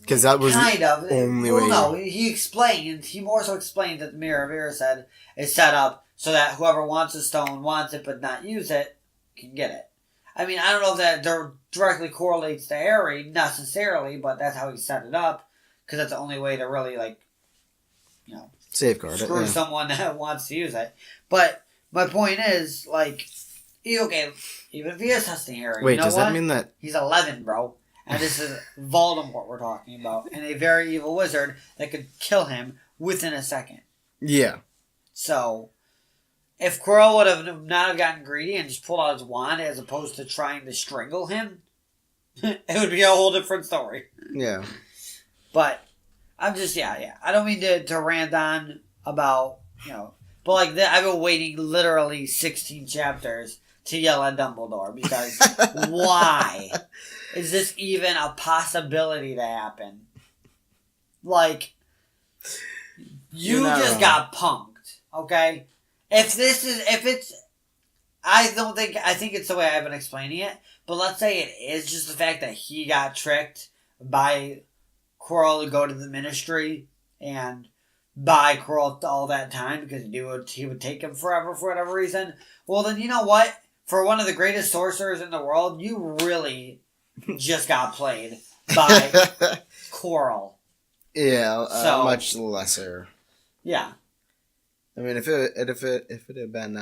Because that was the only way. No, he explained. He more so explained that the Mirror of Erised is set up so that whoever wants the stone, wants it, but not use it, can get it. I mean, I don't know if that directly correlates to Harry, necessarily, but that's how he set it up. Because that's the only way to really, like, you know... Safeguard screw someone that wants to use it. But my point is, like, okay, even if he is testing Harry, wait, you know does what? that mean that... He's 11, bro. And this is Voldemort we're talking about. And a very evil wizard that could kill him within a second. Yeah. So, if Quirrell would have not have gotten greedy and just pulled out his wand as opposed to trying to strangle him, it would be a whole different story. Yeah. But, I'm just, yeah. I don't mean to rant on about, you know, but like, I've been waiting literally 16 chapters to yell at Dumbledore because why is this even a possibility to happen? Like, you just got punked, okay? I think it's the way I've been explaining it, but let's say it is just the fact that he got tricked by Quirrell to go to the Ministry and buy Quirrell all that time because he would take him forever for whatever reason. Well, then you know what? For one of the greatest sorcerers in the world, you really just got played by Quirrell. Yeah, much lesser. Yeah. I mean, if it had been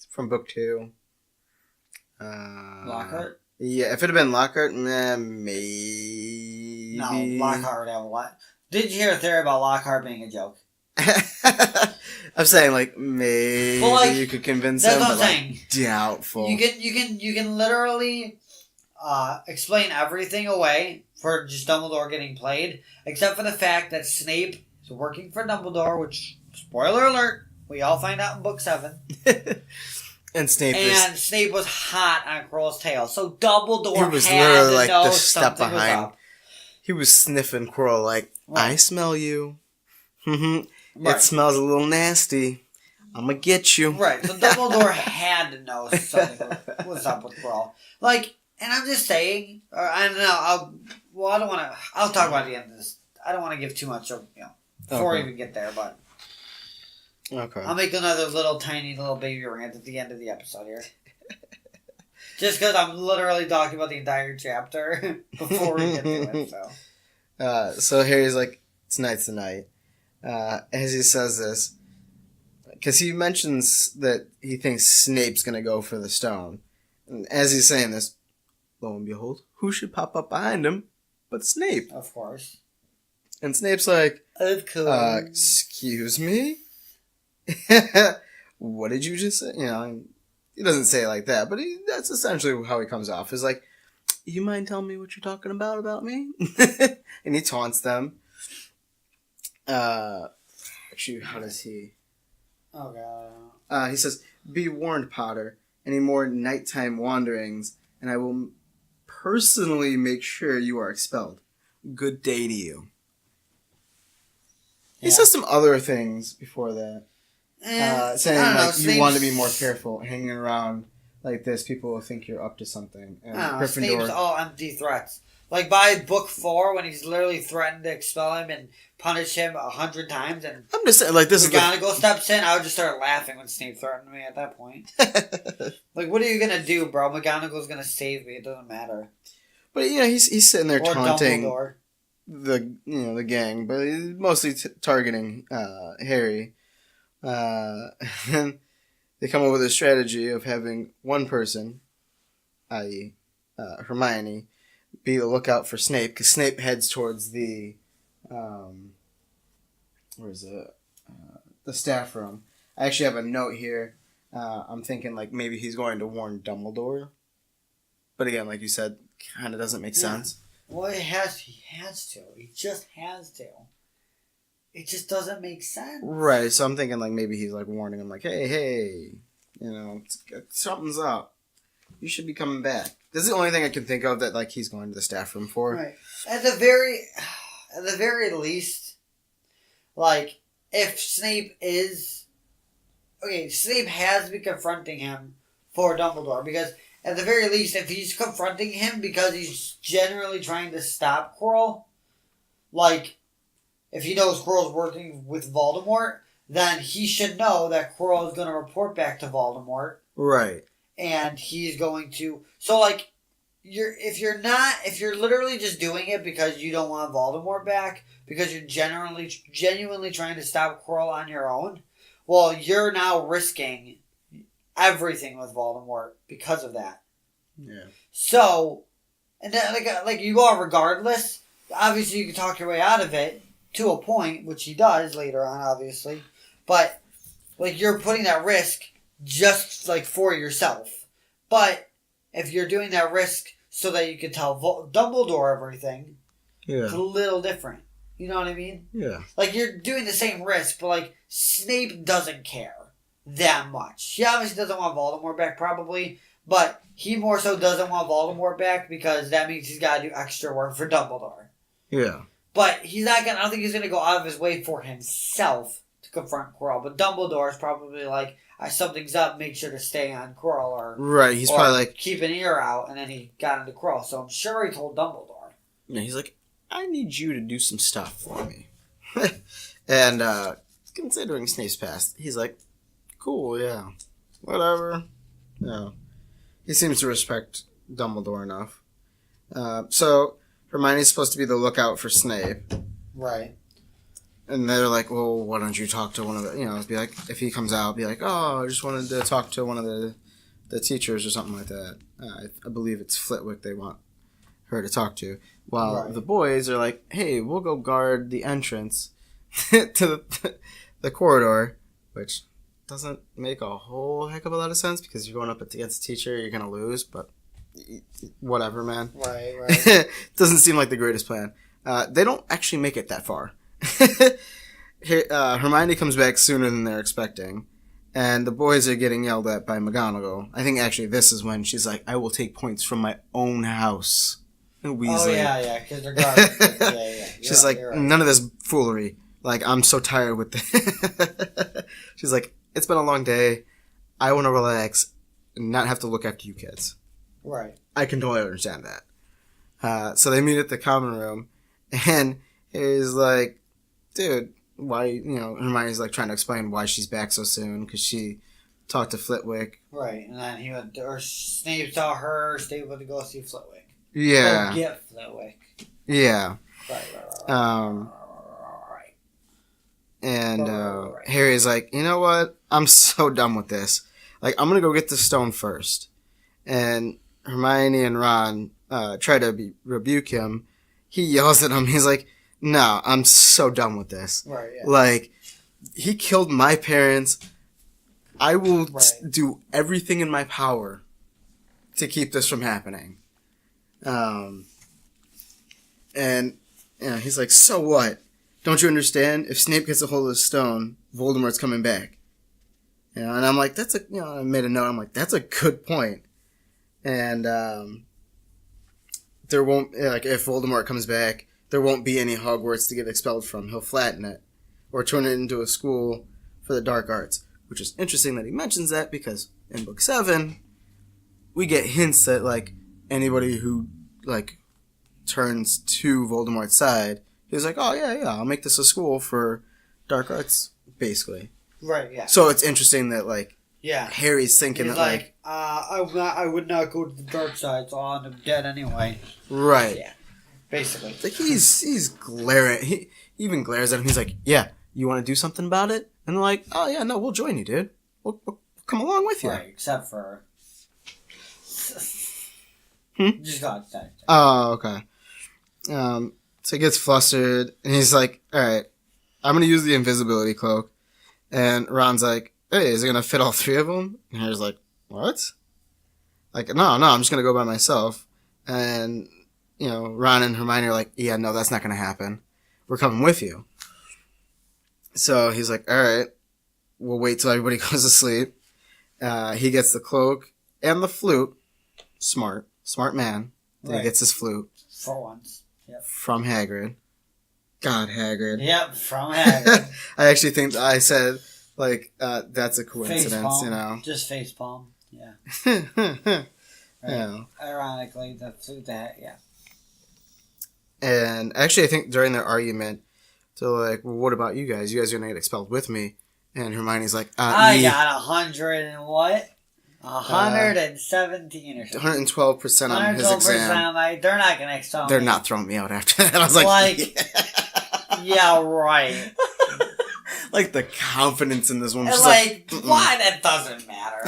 from book 2, Lockhart. Yeah, if it had been Lockhart, maybe. No, Lockhart would have a lot. Did you hear a theory about Lockhart being a joke? I'm saying like maybe you could convince him, but like, doubtful. You can literally explain everything away for just Dumbledore getting played, except for the fact that Snape is working for Dumbledore, which, spoiler alert, we all find out in book 7. And Snape was hot on Quirrell's tail, so Dumbledore was had literally to like know the step something was behind. up. He was sniffing Quirrell like, Right. I smell you. Right. It smells a little nasty. I'm gonna get you. Right, so Dumbledore had to know something was up with Quirrell. Like, and I'm just saying, I don't know, I'll talk about the end of this. I don't want to give too much of, before we even get there, but okay. I'll make another tiny little baby rant at the end of the episode here. Just because I'm literally talking about the entire chapter before we get to it, so. So Harry's like, tonight's the night. As he says this, because he mentions that he thinks Snape's going to go for the stone. And as he's saying this, lo and behold, who should pop up behind him but Snape? Of course. And Snape's like, Of course. Excuse me? What did you just say? He doesn't say it like that, but that's essentially how he comes off. Is like, you mind telling me what you're talking about me? And he taunts them. Actually, how does he? Oh god. He says, "Be warned, Potter. Any more nighttime wanderings, and I will personally make sure you are expelled. Good day to you." He says some other things before that. Saying like you want to be more careful hanging around like this. People will think you're up to something. And Gryffindor. Snape's all empty threats. Like by book 4, when he's literally threatened to expel him and punish him 100 times, and I'm just saying, like this McGonagall steps in, I would just start laughing when Snape threatened me at that point. Like, what are you gonna do, bro? McGonagall's gonna save me. It doesn't matter. But he's sitting there or taunting Dumbledore. the gang, but he's mostly targeting Harry. And they come up with a strategy of having one person, i.e. Hermione, be the lookout for Snape, because Snape heads towards the the staff room. I actually have a note here. I'm thinking like maybe he's going to warn Dumbledore, but again, like you said, kind of doesn't make sense. Well, he has to. He just has to. It just doesn't make sense. Right, so I'm thinking like maybe he's like warning him like, hey, something's up. You should be coming back. This is the only thing I can think of that like he's going to the staff room for. Right. At the very least, like, if Snape is... Okay, Snape has been confronting him for Dumbledore, because at the very least, if he's confronting him because he's generally trying to stop Quirrell, like, if he knows Quirrell's working with Voldemort, then he should know that Quirrell is going to report back to Voldemort. Right. And he's going to... So, like, if you're literally just doing it because you don't want Voldemort back, because you're genuinely trying to stop Quirrell on your own, well, you're now risking everything with Voldemort because of that. Yeah. So, and then, like you are regardless. Obviously, you can talk your way out of it to a point, which he does later on, obviously. But, like, you're putting that risk just, like, for yourself. But if you're doing that risk so that you can tell Dumbledore everything, it's a little different. You know what I mean? Yeah. Like, you're doing the same risk, but, like, Snape doesn't care that much. He obviously doesn't want Voldemort back, probably, but he more so doesn't want Voldemort back because that means he's got to do extra work for Dumbledore. Yeah. But he's not gonna. I don't think he's gonna go out of his way for himself to confront Quirrell. But Dumbledore's probably like, something's up. Make sure to stay on Quirrell, or right. He's probably like, keep an ear out. And then he got into Quirrell. So I'm sure he told Dumbledore. Yeah, he's like, I need you to do some stuff for me. And considering Snape's past, he's like, cool, yeah, whatever. Yeah, he seems to respect Dumbledore enough. So Hermione's supposed to be the lookout for Snape. Right. And they're like, well, why don't you talk to one of the, be like, if he comes out, be like, oh, I just wanted to talk to one of the teachers or something like that. I believe it's Flitwick they want her to talk to. While the boys are like, hey, we'll go guard the entrance to the corridor, which doesn't make a whole heck of a lot of sense because you're going up against a teacher, you're going to lose, but whatever, man. Right. Doesn't seem like the greatest plan. They don't actually make it that far. Hermione comes back sooner than they're expecting, and the boys are getting yelled at by McGonagall. I think actually this is when she's like, I will take points from my own house. Weasley. Oh, yeah, because they're guarding. Yeah. She's like, none of this foolery. Like, I'm so tired with this. She's like, it's been a long day. I want to relax and not have to look after you kids. Right. I can totally understand that. So they meet at the common room, and he's like, dude, why, Hermione's like trying to explain why she's back so soon, because she talked to Flitwick. Right, and then Snape saw her, Snape went to go see Flitwick. Yeah. Go get Flitwick. Yeah. Right. And Harry's like, you know what? I'm so done with this. Like, I'm going to go get the stone first. And Hermione and Ron try to rebuke him. He yells at him. He's like, no, I'm so done with this. Right, yeah. Like, he killed my parents. I will Right. do everything in my power to keep this from happening. And he's like, so what? Don't you understand? If Snape gets a hold of the stone, Voldemort's coming back. And I'm like, I made a note. I'm like, that's a good point. And there won't, if Voldemort comes back, there won't be any Hogwarts to get expelled from. He'll flatten it or turn it into a school for the dark arts. Which is interesting that he mentions that because in Book 7, we get hints that, anybody who, turns to Voldemort's side, he's like, oh, yeah, I'll make this a school for dark arts, basically. Right, yeah. So it's interesting that, yeah. Harry's thinking He's that, I would not go to the dark side, so I'm dead anyway. Right. Yeah. Basically. He's glaring. He even glares at him. He's like, yeah, you want to do something about it? And they're like, oh, yeah, no, we'll join you, dude. We'll come along with you. Right, except for... Just go outside. Oh, okay. So he gets flustered, and he's like, alright, I'm gonna use the invisibility cloak. And Ron's like, hey, is it gonna fit all three of them? And Harry's like, what? No, I'm just gonna go by myself. And, Ron and Hermione are like, yeah, no, that's not gonna happen. We're coming with you. So he's like, alright, we'll wait till everybody goes to sleep. He gets the cloak and the flute. Smart man. Right. He gets his flute. For once. Yep. From Hagrid. God, Hagrid. Yep, from Hagrid. I actually think I said, that's a coincidence, Just facepalm, yeah. Right. Yeah. Ironically, the flute that, yeah. And actually, I think during their argument, they're like, well, what about you guys? You guys are going to get expelled with me. And Hermione's like, I me. got 100 and what? 117 or something. 112% on his exam. They're not going to expel me. They're not throwing me out after that. I was like yeah, right. The confidence in this one. And why? That doesn't matter.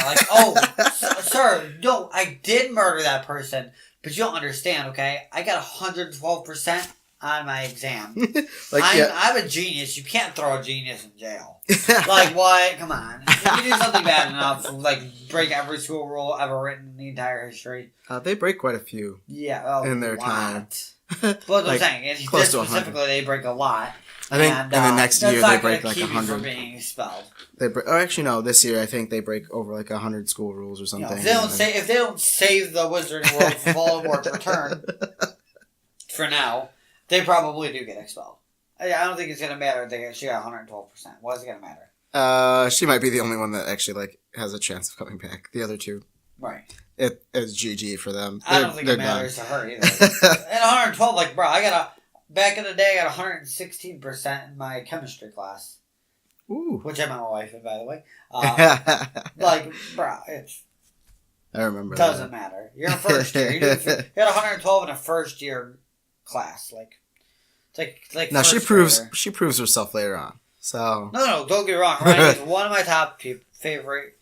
Sir, no, I did murder that person, but you don't understand, okay? I got 112% on my exam. I'm a genius. You can't throw a genius in jail. What? Come on. If you do something bad enough, break every school rule ever written in the entire history. They break quite a few. Yeah. In their time. What I'm saying, close to specifically, they break a lot. I think in the next year they break 100. From being expelled. Actually no, this year I think they break over 100 school rules or something. If they don't save the Wizarding World from Voldemort's return, for now, they probably do get expelled. I don't think it's gonna matter if she got 112%. Why is it gonna matter? She might be the only one that actually has a chance of coming back. The other two, right? It's GG for them. I don't think it matters to her either. And 112, back in the day, I got 116% in my chemistry class. Ooh. Which I met my wife in, by the way. I remember. Doesn't matter. You're in first year. You got 112 in a first year class. Now she proves herself later on. So no, don't get me wrong. Hermione is one of my top favorite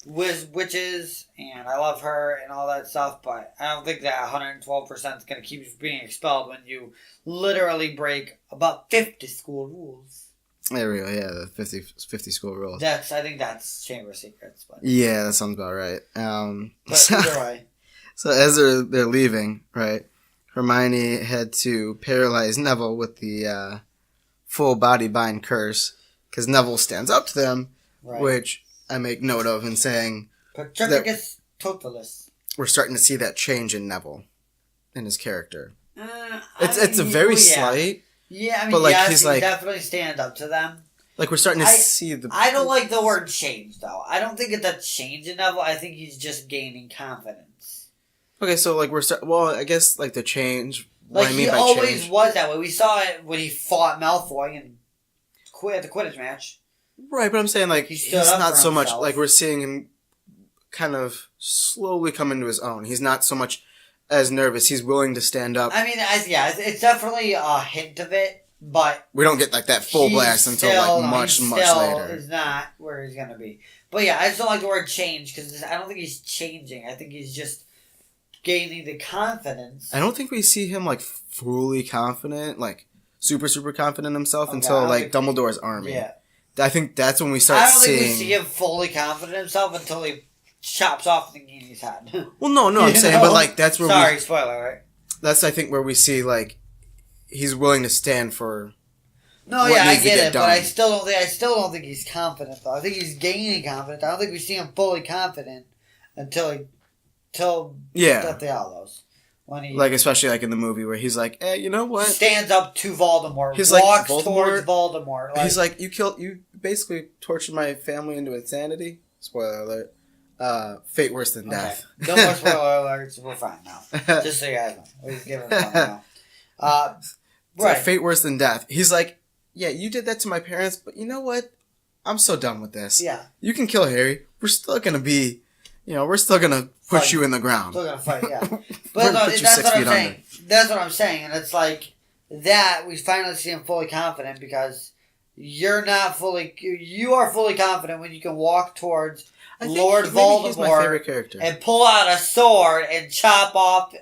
witches, and I love her and all that stuff. But I don't think that 112% is going to keep you from being expelled when you literally break about 50 school rules. There we go. Yeah, the 50 school rules. I think that's Chamber of Secrets. But yeah, that sounds about right. But either way. So as they're leaving, right? Hermione had to paralyze Neville with the full body bind curse because Neville stands up to them, right. Which I make note of in saying Patricus Totalis. We're starting to see that change in Neville, in his character. It's a very slight. Yeah, I mean, but yes, he definitely stands up to them. We're starting to see the... I don't like the word change, though. I don't think it's a change in Neville. I think he's just gaining confidence. Okay, so, I guess, the change... He always was that way. We saw it when he fought Malfoy and at the Quidditch match. Right, but I'm saying, he's not so much... we're seeing him kind of slowly come into his own. He's not so much as nervous. He's willing to stand up. I mean, it's definitely a hint of it, but... We don't get, that full blast until, much later. Is not where he's going to be. But, yeah, I just don't like the word change, because I don't think he's changing. I think he's just gaining the confidence. I don't think we see him, fully confident, super, super confident in himself until, Dumbledore's army. Yeah. I think that's when we I start don't seeing. think we see him fully confident in himself until he chops off the Nagini's head. Well, no, I'm You saying, know? but like that's where Sorry, spoiler, right? that's I think where we see like he's willing to stand for. No, what yeah, I needs to get get it, but I done. still don't think he's confident though. I think he's gaining confidence. I don't think we see him fully confident until at the Outlaws. When he Like especially like in the movie where he's like, you know what? stands up to Voldemort, He's like, walks Voldemort? towards Voldemort. Like, He's like, you basically tortured my family into insanity. Spoiler alert. Fate worse than death. Okay. No more spoiler alerts. We're fine now. Just so you guys know, we've given fun now. Right. Fate worse than death. He's like, yeah, you did that to my parents, but you know what? I'm so done with this. Yeah. You can kill Harry. We're still gonna be, we're still gonna push Fight. you in the ground. Still gonna fight, yeah. We're But gonna no, put you that's 6 what I'm feet saying. under. That's what I'm saying, and it's like that we finally see him fully confident because you are fully confident when you can walk towards Lord maybe he's my Voldemort favorite character. and pull out a sword and chop off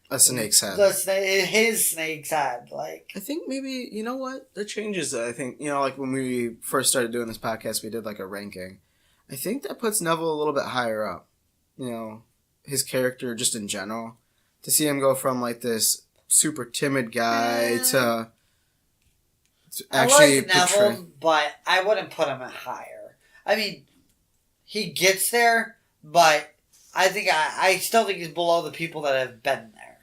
A snake's head. his snake's head. Like, I think maybe, you know what? The changes, I think, like when we first started doing this podcast, we did like a ranking. I think that puts Neville a little bit higher up. His character just in general. To see him go from like this super timid guy to actually I like Neville, but I wouldn't put him higher. I mean, he gets there, but I think I still think he's below the people that have been there.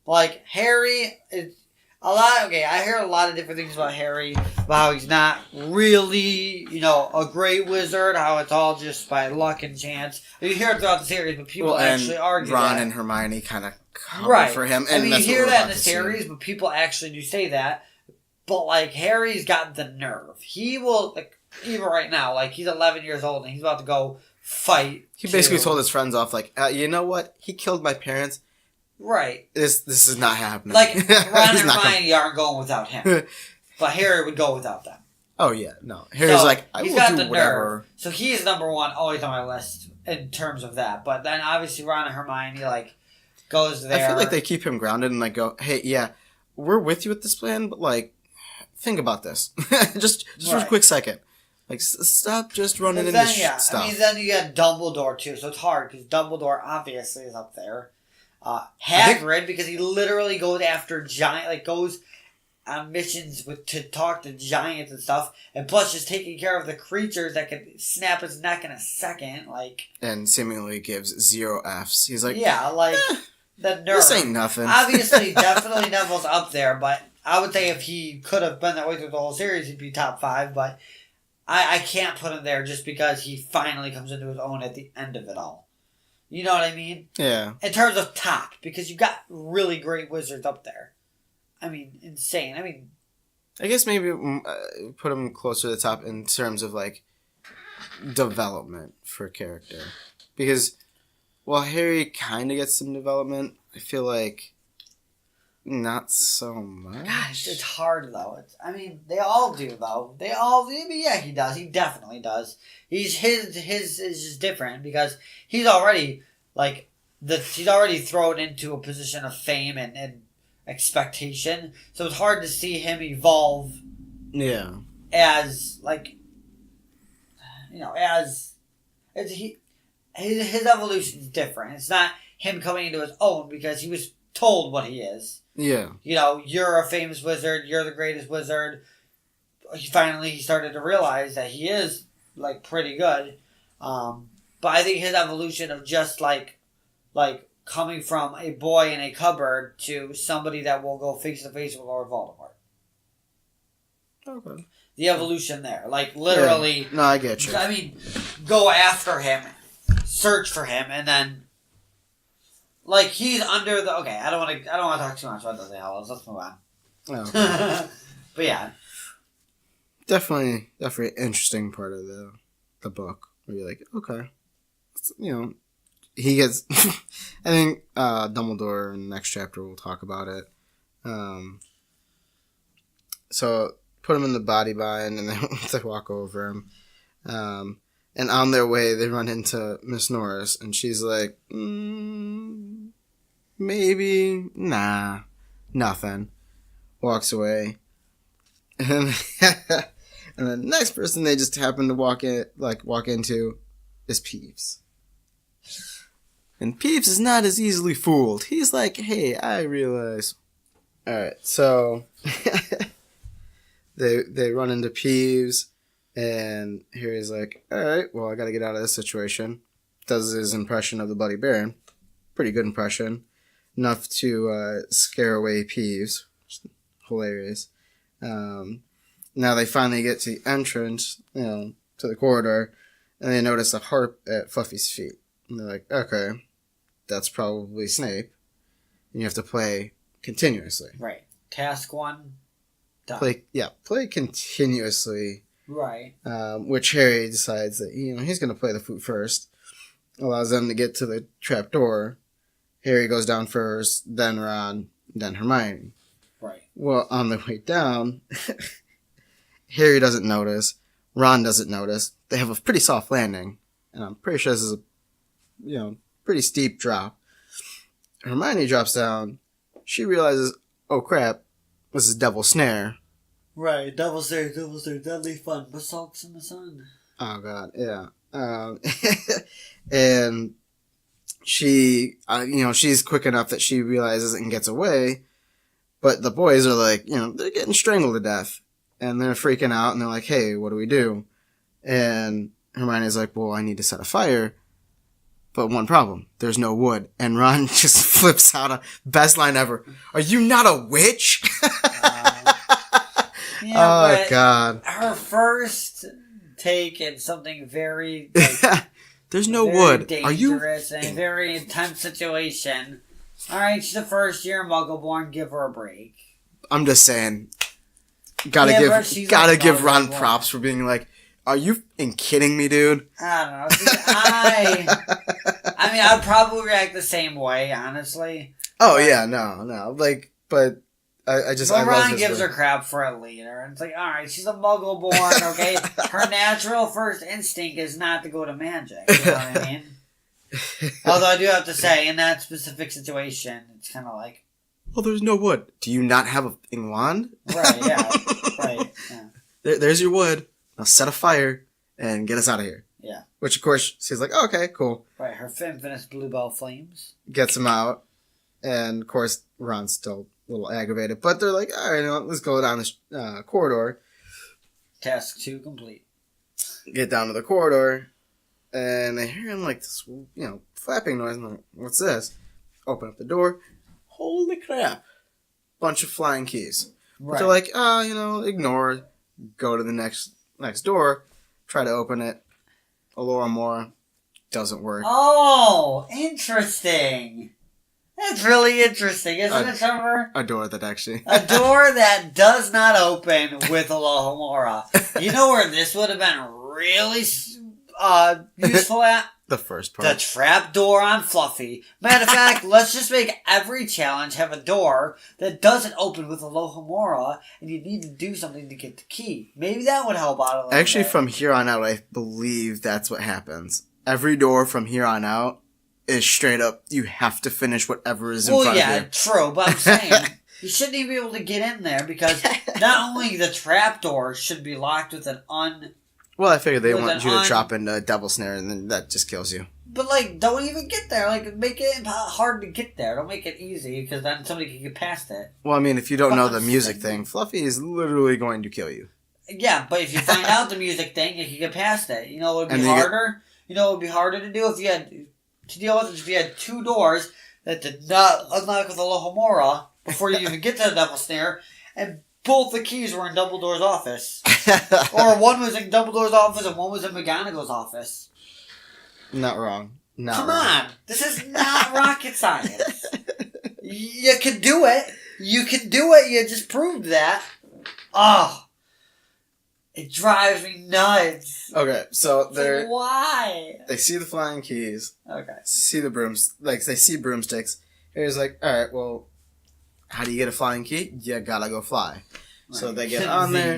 Like Harry is a lot. Okay, I hear a lot of different things about Harry, about how he's not really, a great wizard. How it's all just by luck and chance. You hear it throughout the series, but people actually argue Ron that. and Hermione kind of cover for him. And you that's hear what we're that in about the to see. series, but people actually do say that. But like Harry's got the nerve. He will even right now. Like he's 11 years old and he's about to go fight. He basically told his friends off, like, you know what? He killed my parents. Right. This is not happening. Like, Ron and He's not Hermione aren't going without him. But Harry would go without them. Oh, yeah. No. Harry's like, I he's will got do the whatever. nerve. So he's number one, always on my list in terms of that. But then obviously Ron and Hermione, goes there. I feel like they keep him grounded and, go, hey, yeah, we're with you with this plan, but, think about this. just for a quick second. Stop just running into stuff. I mean, then you got Dumbledore, too. So it's hard, because Dumbledore obviously is up there. Hagrid, because he literally goes after goes on missions to talk to giants and stuff, and plus just taking care of the creatures that could snap his neck in a second, and seemingly gives 0 Fs. He's like, the nerve. This ain't nothing. Obviously, definitely Neville's up there, but I would say if he could have been that way through the whole series, he'd be top 5, but I can't put him there just because he finally comes into his own at the end of it all. You know what I mean? Yeah. In terms of top, because you got really great wizards up there. I mean, insane. I mean, I guess maybe put him closer to the top in terms of development for character, because while Harry kind of gets some development, I feel like not so much. Gosh, it's hard though. They all do though. They all do. Yeah, he does. He definitely does. His is just different because he's already he's already thrown into a position of fame and expectation. So it's hard to see him evolve. Yeah. As his evolution is different. It's not him coming into his own because he was told what he is. Yeah. You're a famous wizard. You're the greatest wizard. He started to realize that he is pretty good. But I think his evolution of just coming from a boy in a cupboard to somebody that will go face to face with Lord Voldemort. Okay. The evolution there, literally. Yeah. No, I get you. I mean, go after him, search for him, and then. He's under the... Okay, I don't want to talk too much about the Hallows. Let's move on. Oh, okay. But yeah. Definitely interesting part of the book. Where you're like, okay. He gets... I think Dumbledore in the next chapter will talk about it. So, put him in the body bind and they walk over him. And on their way, they run into Miss Norris, and she's like, maybe, nah, nothing. Walks away. And And the next person they just happen to walk into is Peeves. And Peeves is not as easily fooled. He's like, hey, I realize. Alright, so they run into Peeves, and Harry's like, alright, well, I gotta get out of this situation. Does his impression of the Bloody Baron. Pretty good impression. Enough to scare away Peeves. Hilarious. Now they finally get to the entrance, to the corridor, and they notice a harp at Fluffy's feet. And they're like, okay, that's probably Snape. And you have to play continuously. Right. Task 1, done. Play continuously. Right. Which Harry decides that, he's going to play the flute first. Allows them to get to the trapdoor. Harry goes down first, then Ron, then Hermione. Right. Well, on the way down, Harry doesn't notice. Ron doesn't notice. They have a pretty soft landing. And I'm pretty sure this is a, pretty steep drop. Hermione drops down. She realizes, oh crap, this is Devil's Snare. Right, Devil's Snare, deadly fun. Basalts in the sun. Oh god, yeah. And she, she's quick enough that she realizes and gets away. But the boys are like, they're getting strangled to death. And they're freaking out, and they're like, hey, what do we do? And Hermione's like, well, I need to set a fire. But one problem, there's no wood. And Ron just flips out a best line ever. Are you not a witch? Oh, God. Her first take in something very... there's no wood. Are you... dangerous and a very intense situation. Alright, she's a first year Muggleborn. Give her a break. I'm just saying. Gotta give Ron props for being like, are you kidding me, dude? I don't know. I mean, I'd probably react the same way, honestly. Oh, yeah, no. But I just... But Ron gives her crap for a leader. And it's like, alright, she's a Muggle-born, okay? Her natural first instinct is not to go to magic. You know what I mean? Although I do have to say, in that specific situation, it's kind of like... Well, there's no wood. Do you not have a wand? Right, yeah. Right, yeah. There's your wood. Now set a fire and get us out of here. Yeah. Which, of course, she's like, oh, okay, cool. Right, her infamous bluebell flames. Gets him out. And, of course, Ron's still a little aggravated. But they're like, all right, let's go down this corridor. Task 2 complete. Get down to the corridor. And they hear him like this, flapping noise. I'm like, what's this? Open up the door. Holy crap. Bunch of flying keys. Right. But they're like, ignore. Go to the next door. Try to open it. A little more. Doesn't work. Oh, interesting. That's really interesting, isn't it, Trevor? A door that actually... a door that does not open with Alohomora. You know where this would have been really useful at? The first part. The trap door on Fluffy. Matter of fact, let's just make every challenge have a door that doesn't open with Alohomora, and you need to do something to get the key. Maybe that would help out a little Actually, bit. from here on out, I believe that's what happens. Every door from here on out is straight up, you have to finish whatever is in front of you. Well, yeah, true, but I'm saying, you shouldn't even be able to get in there, because not only the trap door should be locked with an Well, I figured they want you to drop into a Devil's Snare, and then that just kills you. But, don't even get there. Make it hard to get there. Don't make it easy, because then somebody can get past it. Well, I mean, if you don't know the music thing, Fluffy is literally going to kill you. Yeah, but if you find out the music thing, you can get past it. You know what would be harder? You know what would be harder to do if you had... To deal with it, if you had two doors that did not unlock with Alohomora before you even get to the Devil's Snare, and both the keys were in Dumbledore's office. Or one was in Dumbledore's office and one was in McGonagall's office. Not wrong. Come on. This is not rocket science. You can do it. You can do it. You just proved that. Oh. It drives me nuts. Okay, so they're... Why? They see the flying keys. Okay. See the brooms. They see broomsticks. He's like, alright, well, how do you get a flying key? You gotta go fly. Right. So they get on there.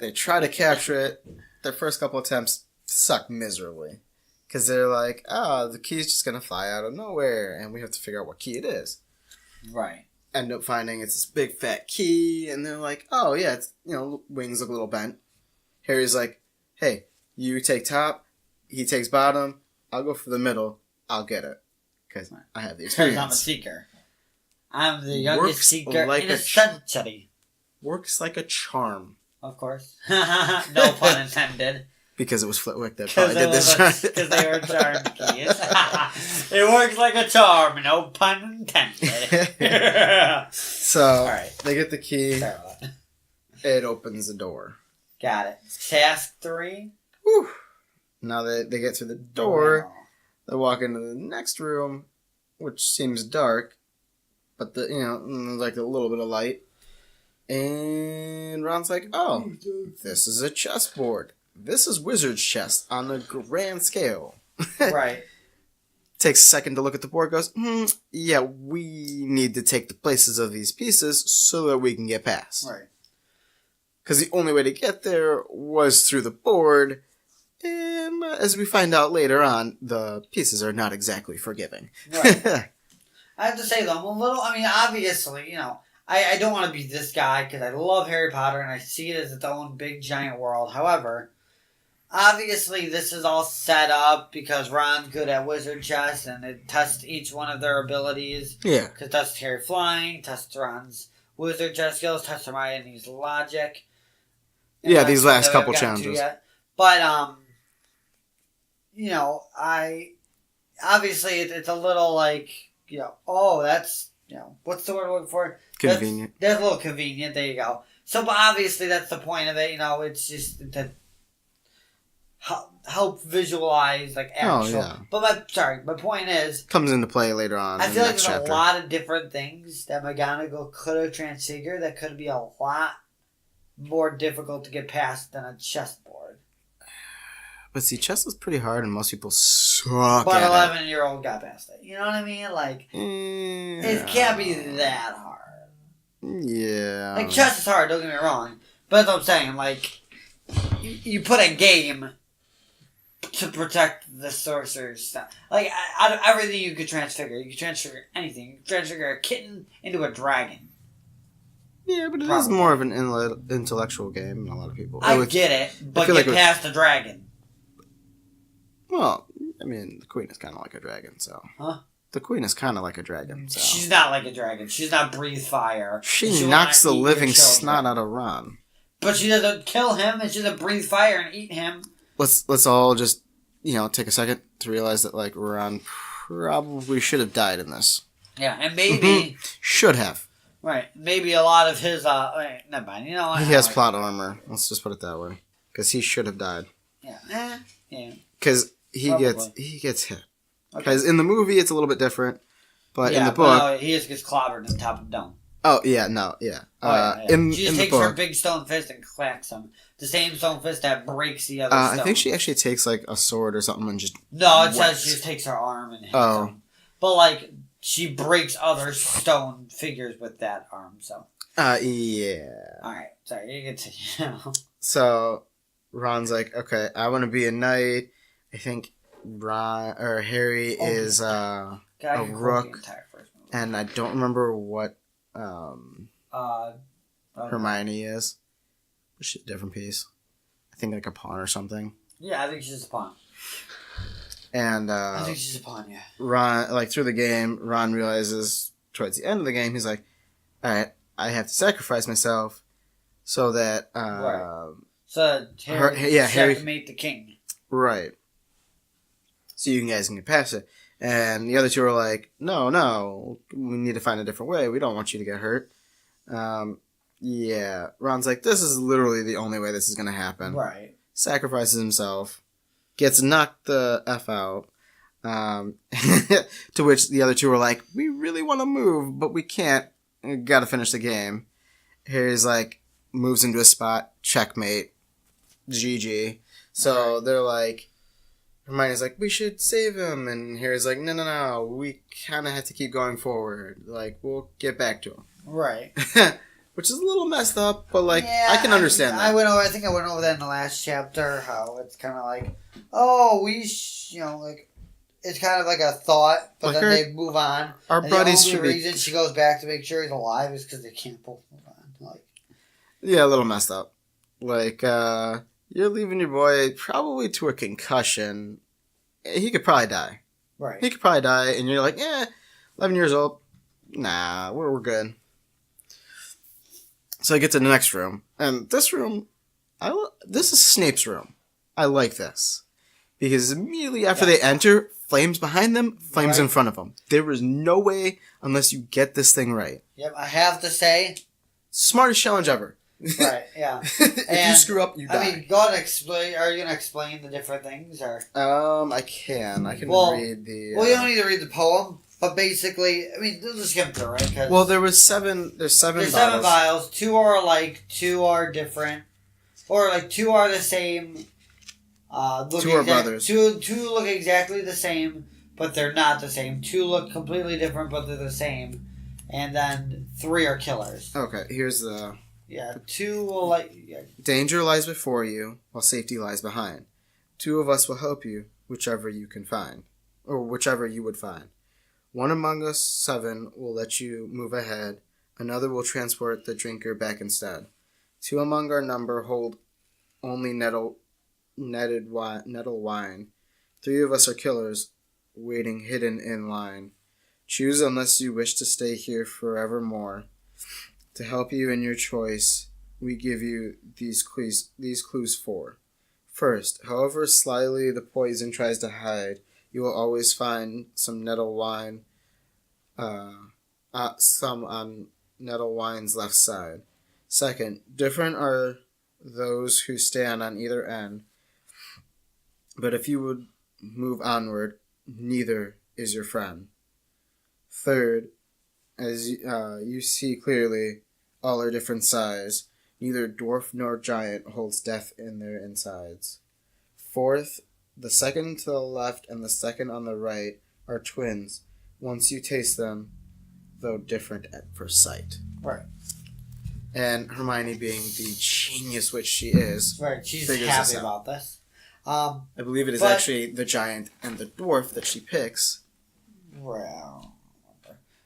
They try to capture it. Their first couple attempts suck miserably. Because they're like, the key's just gonna fly out of nowhere. And we have to figure out what key it is. Right. End up finding it's this big fat key. And they're like, oh yeah, it's, wings look a little bent. Harry's like, hey, you take top, he takes bottom, I'll go for the middle, I'll get it. Because I have the experience. I'm a seeker. I'm the youngest seeker like in a century. Works like a charm. Of course. No pun intended. Because it was Flitwick that probably did this. Because they were charmed keys. It works like a charm, no pun intended. So, right. They get the key. It opens the door. Got it. Task 3. Whew. Now they get through the door. They walk into the next room, which seems dark, but there's like a little bit of light. And Ron's like, oh, this is a chessboard. This is wizard's chess on a grand scale. Right. Takes a second to look at the board, goes, yeah, we need to take the places of these pieces so that we can get past. Right. Because the only way to get there was through the board. And as we find out later on, the pieces are not exactly forgiving. Right. I have to say, though, I'm a little... I mean, obviously, I don't want to be this guy because I love Harry Potter and I see it as its own big, giant world. However, obviously, this is all set up because Ron's good at wizard chess and it tests each one of their abilities. Yeah. Because it tests Harry flying, tests Ron's wizard chess skills, tests Hermione's logic. Yeah, these last couple challenges. But, obviously it's a little like, that's, what's the word I'm looking for? Convenient. That's a little convenient, there you go. So, but obviously that's the point of it, it's just to help visualize, like, actual. Oh, yeah. But my point is... Comes into play later on I in feel the like next there's chapter. a lot of different things that McGonagall could have transfigured that could be a lot more difficult to get past than a chessboard. But see, chess is pretty hard and most people suck But at 11-year-old got past it. You know what I mean? Like, it. it can't be that hard. Yeah. Like, chess is hard, don't get me wrong. But that's what I'm saying. Like, you put a game to protect the sorcerers stuff. Like, out of everything you could transfigure. You could transfigure anything. You could transfigure a kitten into a dragon. Yeah, but it is more of an intellectual game than a lot of people. I get it, but get past the dragon. Well, I mean, the queen is kind of like a dragon, so... Huh? The queen is kind of like a dragon, so... She's not like a dragon. She's not breathe fire. She knocks the living snot out of Ron. But she doesn't kill him, and she doesn't breathe fire and eat him. Let's all just, take a second to realize that, like, Ron probably should have died in this. Yeah, and maybe... Should have. Right. Maybe a lot of his, never mind. You know what? He has plot armor. Let's just put it that way. Because he should have died. Yeah. Yeah. Because he gets hit. Because in the movie, it's a little bit different. But in the book... No, he just gets clobbered on top of the dome. Oh, yeah, no, yeah. She just takes her big stone fist and clacks him. The same stone fist that breaks the other stone. I think she actually takes, like, a sword or something and just... No, it says she just takes her arm and hits him. But, like... She breaks other stone figures with that arm, so. Yeah. Alright, sorry, you continue. So, Ron's like, okay, I want to be a knight. I think Harry is a rook. And I don't remember what Hermione is. She's a different piece. I think like a pawn or something. Yeah, I think she's a pawn. And I think she's a pawn, yeah. Ron, like through the game, Ron realizes towards the end of the game, he's like, all right, I have to sacrifice myself so that so Harry checkmate the king. Right. So you guys can get past it. And the other two are like, no, we need to find a different way. We don't want you to get hurt. Yeah. Ron's like, this is literally the only way this is going to happen. Right. Sacrifices himself. Gets knocked the F out. To which the other two are like, we really want to move, but we can't. We gotta finish the game. Harry's like, moves into a spot, checkmate, GG. So they're like, Hermione's like, we should save him. And Harry's like, no, we kind of have to keep going forward. Like, we'll get back to him. Right. Which is a little messed up, but like, yeah, I can understand that. I think I went over that in the last chapter, how it's kind of like, oh, like, it's kind of like a thought, but like then they move on. Our buddies should be... The reason she goes back to make sure he's alive is because they can't both move on. Like, yeah, a little messed up. Like, you're leaving your boy probably to a concussion. He could probably die. Right. He could probably die, and you're like, 11 years old. Nah, we're good. So I get to the next room, and this room, this is Snape's room. I like this. Because immediately after they enter, flames behind them, flames in front of them. There is no way unless you get this thing right. Yep, I have to say. Smartest challenge ever. Right, yeah. If you screw up, you die. I mean, go ahead and explain. Are you going to explain the different things? Or? I can. I can read the... Well, you don't need to read the poem, but basically, I mean, let's just get through, right? Well, there's seven There's vials. 7 vials. 2 are alike, 2 are different. Or, 2 are the same. 2 are brothers. 2 look exactly the same, but they're not the same. 2 look completely different, but they're the same. And then 3 are killers. Okay, here's the... Yeah, 2 will Danger lies before you, while safety lies behind. 2 of us will help you, whichever you can find. Or whichever you would find. 1 among us 7 will let you move ahead. Another will transport the drinker back instead. 2 among our number hold only nettle wine. 3 of us are killers, waiting hidden in line. Choose unless you wish to stay here forevermore. To help you in your choice, we give you these clues 4. First, however slyly the poison tries to hide, you will always find some nettle wine, some on nettle wine's left side. Second, different are those who stand on either end, but if you would move onward, neither is your friend. Third, as you see clearly, all are different size. Neither dwarf nor giant holds death in their insides. Fourth, the second to the left and the second on the right are twins. Once you taste them, though different at first sight. Right. And Hermione, being the genius which she is, right, she's happy about this. I believe it is actually the giant and the dwarf that she picks. Well,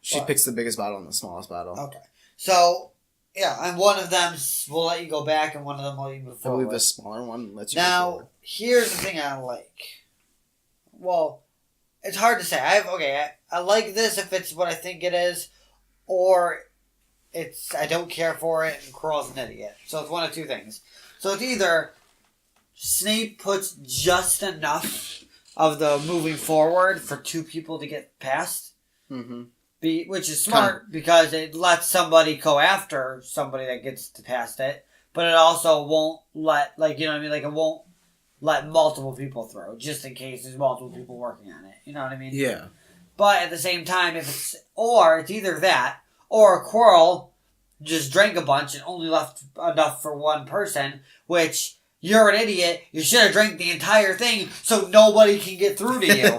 she picks the biggest bottle and the smallest bottle. Okay. So, yeah, and one of them will let you go back and one of them will let you move forward. I believe the smaller one lets you go forward. Now, here's the thing I like. Well, it's hard to say. I like this if it's what I think it is, or I don't care for it and Quirrell's an idiot. So it's one of two things. So it's either Snape puts just enough of the moving forward for 2 people to get past. Mm-hmm. Which is smart because it lets somebody go after somebody that gets to past it, but it also won't let, it won't let multiple people through, just in case there's multiple people working on it. You know what I mean? Yeah. But at the same time, it's either that, or Quirrell just drank a bunch and only left enough for one person, which... You're an idiot. You should have drank the entire thing so nobody can get through to you.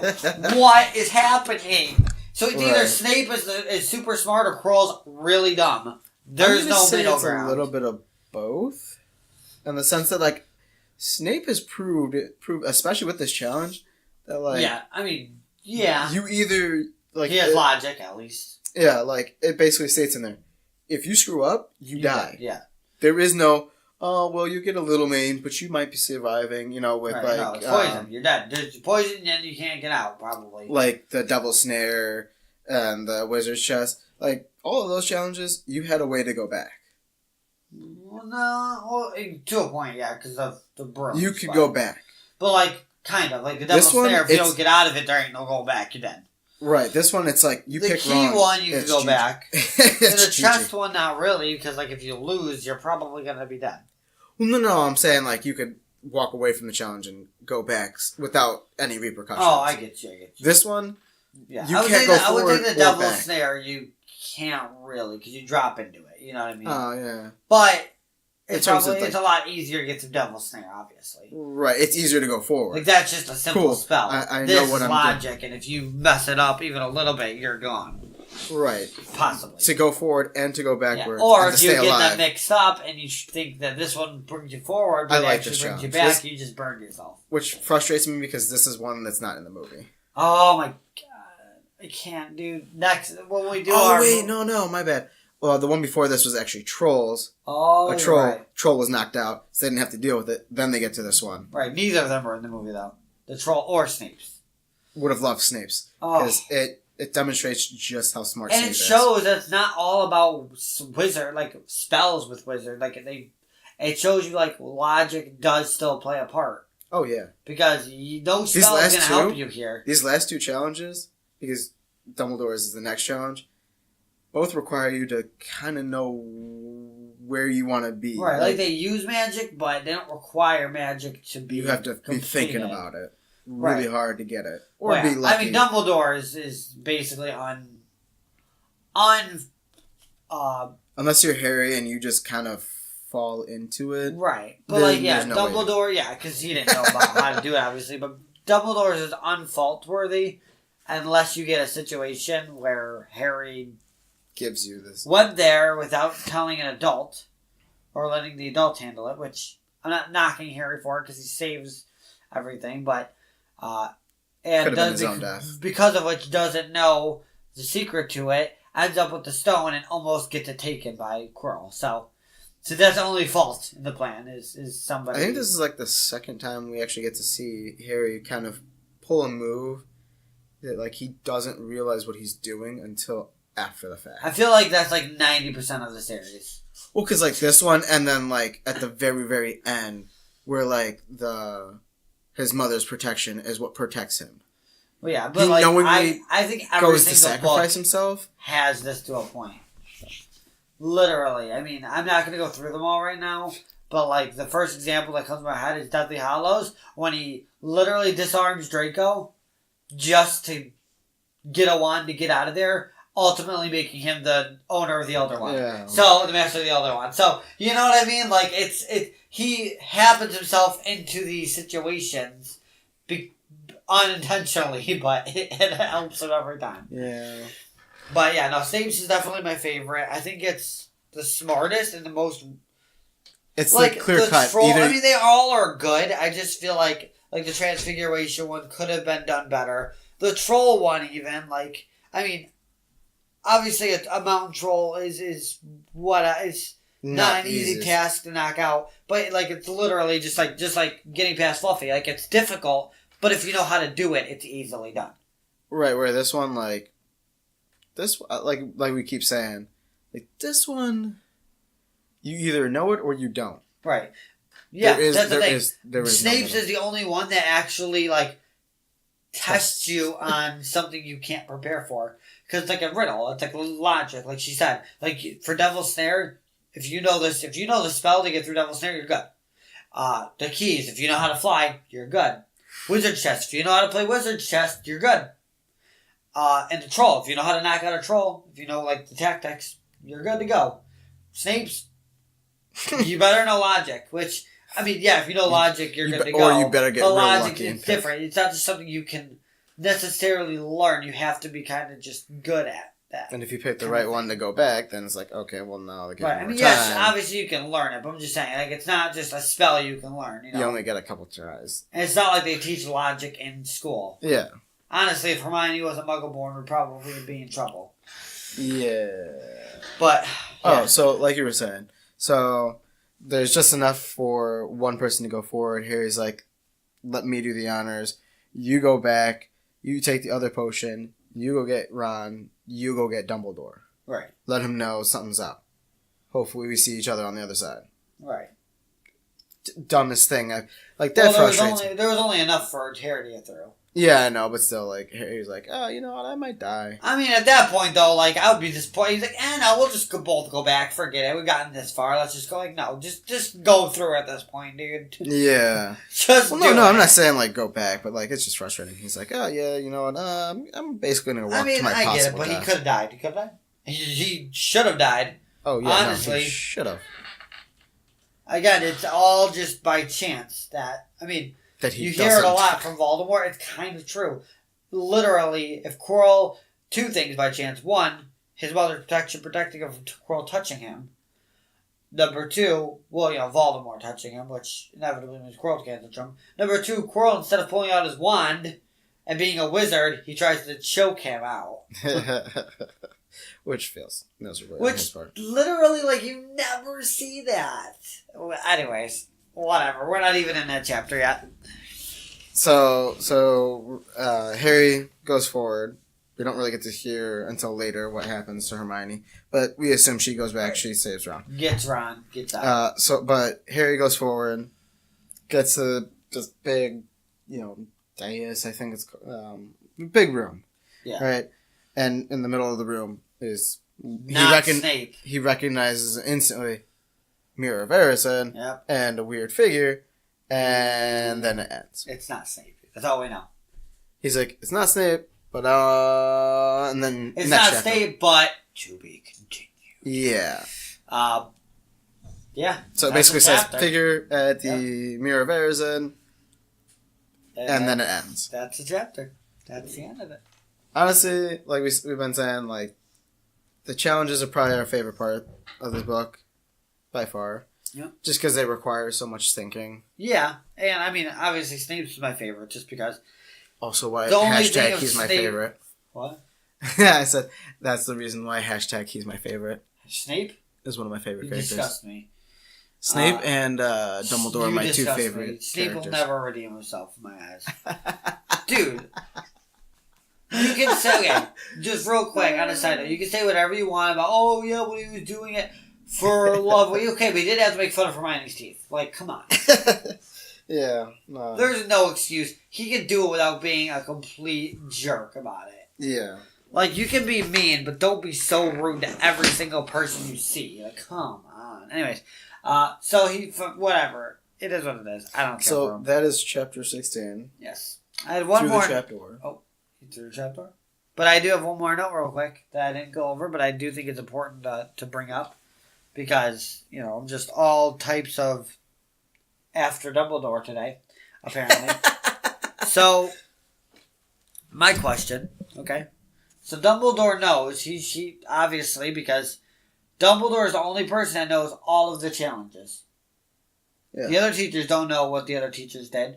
What is happening? So it's either Snape is super smart or Quirrell's really dumb. There's no middle ground. It's a little bit of both. In the sense that, Snape has proved, especially with this challenge, that, Yeah, I mean, yeah. You either, he has logic, at least. Yeah, it basically states in there, if you screw up, you die. Yeah. There is no... Oh, well, you get a little maimed, but you might be surviving, with, no, it's poison. You're dead. There's poison and you can't get out, probably. Like the Devil's Snare and the Wizard's Chest. All of those challenges, you had a way to go back. Well, to a point, yeah, because of the broom. You could go back. But, kind of. The Devil's Snare, if you don't get out of it, there ain't no going back. You're dead. Right, this one, it's you pick wrong. The key one, you can go back. The chest one, not really, because, if you lose, you're probably going to be dead. Well, no, I'm saying, you could walk away from the challenge and go back without any repercussions. Oh, I get you. This one, yeah. You can't go forward. I would think the Devil's Snare, you can't really, because you drop into it, you know what I mean? Oh, yeah. But it's a lot easier to get to Devil's Snare, obviously. Right, it's easier to go forward. That's just a simple spell. I this know what is I'm logic, and if you mess it up even a little bit, you're gone. Right. Possibly. To go forward and to go backwards. Yeah. Or and if you get them mixed up and you think that this one brings you forward, but it actually brings you back, you just burned yourself. Which frustrates me because this is one that's not in the movie. Oh my god. I can't, dude. Next, when we do no, my bad. Well, the one before this was actually trolls. Oh, A troll right. troll was knocked out, so they didn't have to deal with it. Then they get to this one. Right, neither of them were in the movie, though. The troll or Snape's. Would have loved Snape's. Because it demonstrates just how smart And Snape it is. shows that it's not all about wizard, like, spells with wizard. Like, it shows you, like, logic does still play a part. Oh, yeah. Because no spell is going to help you here. These last two challenges, because Dumbledore's is the next challenge, both require you to kind of know where you want to be. Right, like they use magic, but they don't require magic to be. You have to be thinking about it really hard to get it, or Well, be lucky. I mean, Dumbledore is basically unless you're Harry and you just kind of fall into it. right, but then like there's no way. Dumbledore, because he didn't know about how to do it, obviously. But Dumbledore's is unfault-worthy unless you get a situation where Harry Gives you this. went there without telling an adult or letting the adult handle it, which I'm not knocking Harry for because he saves everything, but and Could have been does his own death. because of which doesn't know the secret to it, ends up with the stone and almost gets it taken by Quirrell. So that's the only fault in the plan is somebody. I think this is like the second time we actually get to see Harry kind of pull a move that like he doesn't realize what he's doing until after the fact. I feel like that's like 90% of the series. Well, because like this one, and then like at the very, very end, where like his mother's protection is what protects him. Well, yeah, but He like knowingly I think every Goes to single book sacrifice himself. has this to a point. Literally, I mean, I'm not going to go through them all right now, but like the first example that comes to my head is Deathly Hallows, when he literally disarms Draco just to get a wand to get out of there, ultimately making him the owner of the Elder Wand. Yeah. So, the master of the Elder Wand. So, you know what I mean? Like, he happens himself into these situations unintentionally, but it helps him every time. Yeah. But yeah, no, Snape's is definitely my favorite. I think it's the smartest and the most It's like like clear cut. Troll, Either I mean, they all are good. I just feel like the Transfiguration one could have been done better. The Troll one, even like, I mean, obviously a mountain troll is not an easy task to knock out, but like it's literally just like getting past Fluffy. Like it's difficult, but if you know how to do it, it's easily done. Right, where this one like we keep saying, like this one, you either know it or you don't. Right. Yeah, that's the thing. There is Snape's no is the only one that actually like tests you on something you can't prepare for. Because it's like a riddle. It's like logic, like she said. Like for Devil's Snare, if you know the spell to get through Devil's Snare, you're good. The keys, if you know how to fly, you're good. Wizard chest, if you know how to play wizard chest, you're good. And the troll, if you know how to knock out a troll, if you know like the tactics, you're good to go. Snape's, you better know logic, which, I mean, yeah, if you know logic, you're good to go. Or you better get but real logic lucky. is different. It's not just something you can necessarily learn. You have to be kind of just good at that. And if you pick the right one to go back, then it's like, okay, well, now they get Right. more I mean, time. yes, obviously you can learn it, but I'm just saying, like, it's not just a spell you can learn, you know? You only get a couple tries. And it's not like they teach logic in school. Yeah. Honestly, if Hermione wasn't Muggle-born, we'd probably be in trouble. Yeah. But, yeah. Oh, so like you were saying, so there's just enough for one person to go forward. Harry's like, let me do the honors. You go back. You take the other potion. You go get Ron. You go get Dumbledore. Right. Let him know something's up. Hopefully we see each other on the other side. Right. Dumbest thing. Like, that frustrates me. There was only enough for Harry to get through. Yeah, I know, but still, like, Harry's like, oh, you know what, I might die. I mean, at that point, though, like, I would be disappointed. He's like, no, we'll just both go back. Forget it. We've gotten this far. Let's just go. Like, no, just go through at this point, dude. Yeah. Just well, do no, it. I'm not saying, like, go back, but, like, it's just frustrating. He's like, oh, yeah, you know what, I'm basically going to walk to my I get it, possible but death. he could have died. He could have died. He should have died. Oh, yeah, honestly. no, he should have. Again, it's all just by chance that, I mean, That he you hear it a doesn't. lot from Voldemort. It's kind of true. Literally, if Quirrell, two things by chance. One, his mother's protecting him from Quirrell touching him. Number two, well, Voldemort touching him, which inevitably means Quirrell can't touch him. Number two, Quirrell, instead of pulling out his wand and being a wizard, he tries to choke him out. Which feels miserable on his Which, part. literally, like, you never see that. Anyways, whatever. We're not even in that chapter yet. So Harry goes forward. We don't really get to hear until later what happens to Hermione, but we assume she goes back. She saves Ron. Gets out. But Harry goes forward, gets to this big, dais. I think it's big room. Yeah. Right, and in the middle of the room is Snape. He recognizes instantly Mirror of Erised and a weird figure, and then it ends. It's not Snape. That's all we know. He's like, it's not Snape, but and then it's next not chapter. Snape, but to be continued. Yeah. Yeah. So it basically says figure at the Mirror of Erised, and then it ends. That's the chapter. That's the end of it. Honestly, like we've been saying, like the challenges are probably our favorite part of this book, by far. Yeah. Just because they require so much thinking. Yeah, and I mean, obviously Snape's my favorite, just because. Also, why # he's my favorite. What? Yeah, I said that's the reason why # he's my favorite. Snape is one of my favorite you characters. Disgust me. Snape and Dumbledore are my two favorite Snape characters. will never redeem himself in my eyes. Dude. You can say, just real quick, on a side note, you can say whatever you want about, when he was doing it for love. Okay, but he did have to make fun of Hermione's teeth. Like, come on. Yeah. No. There's no excuse. He can do it without being a complete jerk about it. Yeah. Like, you can be mean, but don't be so rude to every single person you see. Like, come on. Anyways, so whatever. It is what it is. I don't care. So, that is chapter 16. Yes. I had one more. Through the trapdoor. Oh. Through the trapdoor. But I do have one more note real quick that I didn't go over, but I do think it's important to bring up because, just all types of after Dumbledore today, apparently. So, my question, okay? So Dumbledore knows, she obviously, because Dumbledore is the only person that knows all of the challenges. Yeah. The other teachers don't know what the other teachers did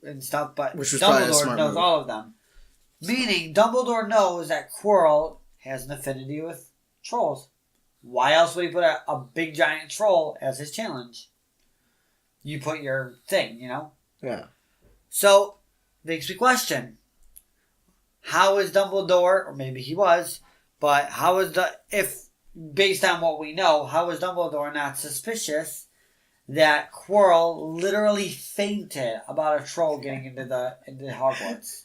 and stuff, but Dumbledore knows all of them. Meaning, Dumbledore knows that Quirrell has an affinity with trolls. Why else would he put a big giant troll as his challenge? You put your thing, Yeah. So, makes me question. How is Dumbledore, or maybe he was, but based on what we know, how is Dumbledore not suspicious that Quirrell literally fainted about a troll getting into Hogwarts?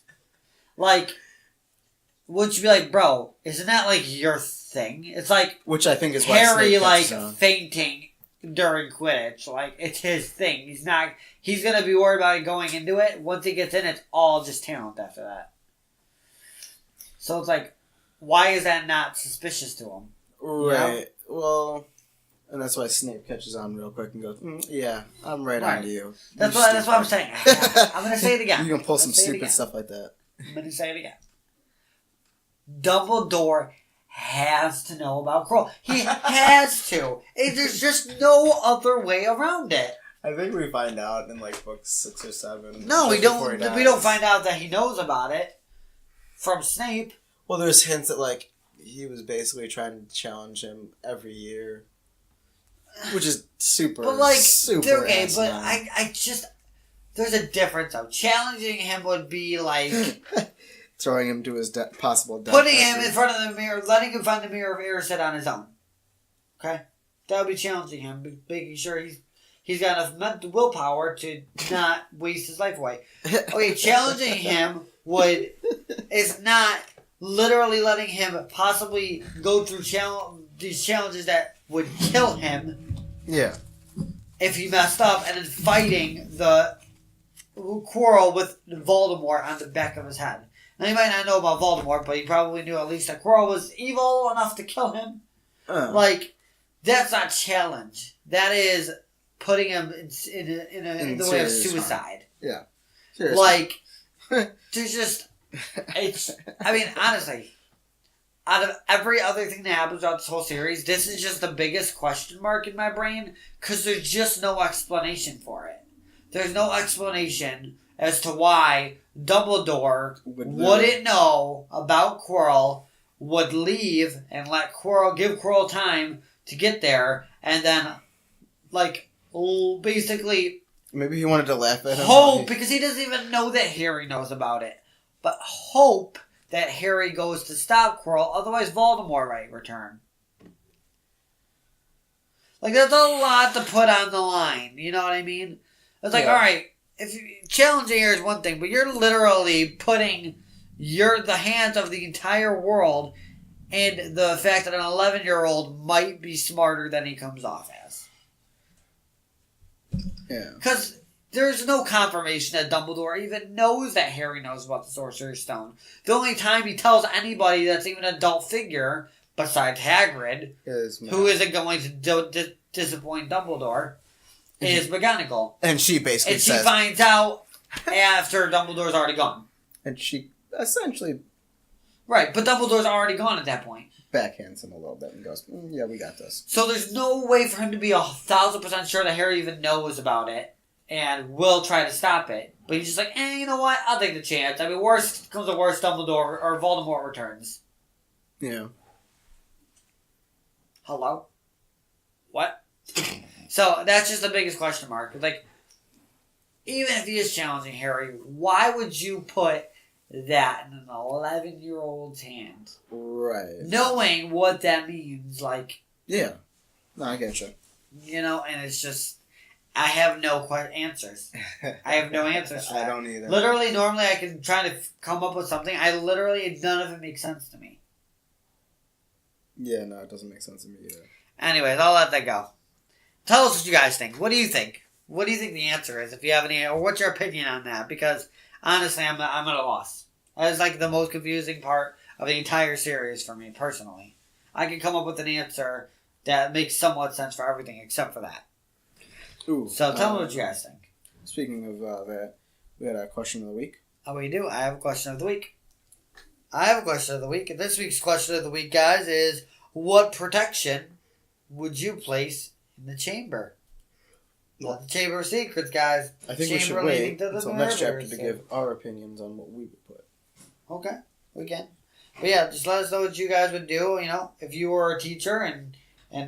Like, would you be like, bro, isn't that like your thing? It's like which I think is why Harry fainting during Quidditch. Like, it's his thing. He's gonna be worried about it going into it. Once he gets in, it's all just talent after that. So it's like, why is that not suspicious to him? Right. Well, and that's why Snape catches on real quick and goes, yeah, I'm right on to you. That's what I'm saying. I'm going to say it again. You can pull some stupid stuff like that. I'm going to say it again. Dumbledore has to know about Quirrell. He has to. There's just no other way around it. I think we find out in like book 6 or 7. No, we don't. We don't find out that he knows about it from Snape. Well, there's hints that like he was basically trying to challenge him every year, which is super. But like, super okay, but I just there's a difference. Though challenging him would be like throwing him to his possible death. Putting him in front of the mirror, letting him find the Mirror of Erised on his own. Okay, that would be challenging him, making sure he's got enough mental willpower to not waste his life away. Okay, challenging him is not literally letting him possibly go through these challenges that would kill him. Yeah. If he messed up, and then fighting the Quirrell with Voldemort on the back of his head. Now, he might not know about Voldemort, but he probably knew at least that Quirrell was evil enough to kill him. Like, that's not challenge. That is putting him in the way of suicide. Harm. Yeah. Seriously. Like, there's just... I mean, honestly, out of every other thing that happens throughout this whole series, this is just the biggest question mark in my brain, because there's just no explanation for it. There's no explanation as to why Dumbledore wouldn't know about Quirrell, would leave and give Quirrell time to get there, and then, basically Maybe he wanted to laugh at him. hope, because he doesn't even know that Harry knows about it, but hope that Harry goes to stop Quirrell, otherwise Voldemort might return. There's a lot to put on the line, you know what I mean? It's alright, if challenging here is one thing, but you're literally putting the hands of the entire world in the fact that an 11-year-old might be smarter than he comes off as. Yeah. Because there's no confirmation that Dumbledore even knows that Harry knows about the Sorcerer's Stone. The only time he tells anybody that's even an adult figure, besides Hagrid, who isn't going to disappoint Dumbledore, is McGonagall. And she basically she finds out after Dumbledore's already gone. And she essentially... Right, but Dumbledore's already gone at that point. Backhands him a little bit and goes, yeah, we got this. So there's no way for him to be 1,000% sure that Harry even knows about it and will try to stop it. But he's just you know what? I'll take the chance. I mean, worst comes to worst, Dumbledore or Voldemort returns. Yeah. Hello? What? So that's just the biggest question mark. Even if he is challenging Harry, why would you put that in an 11-year-old's hand? Right. Knowing what that means, Yeah. No, I get you. And it's just, I have no answers. I have no answers for that. I don't either. Literally, normally I can try to come up with something. None of it makes sense to me. Yeah, no, it doesn't make sense to me either. Anyways, I'll let that go. Tell us what you guys think. What do you think? What do you think the answer is? If you have any, or what's your opinion on that? Because honestly, I'm at a loss. That is the most confusing part of the entire series for me personally. I can come up with an answer that makes somewhat sense for everything except for that. Ooh. So tell me what you guys think. Speaking of that, we had a question of the week. Oh, we do. I have a question of the week. And this week's question of the week, guys, is what protection would you place in the chamber? Not the Chamber of Secrets, guys. I think we should wait until next chapter to give our opinions on what we would put. Okay, we can. But yeah, just let us know what you guys would do. If you were a teacher and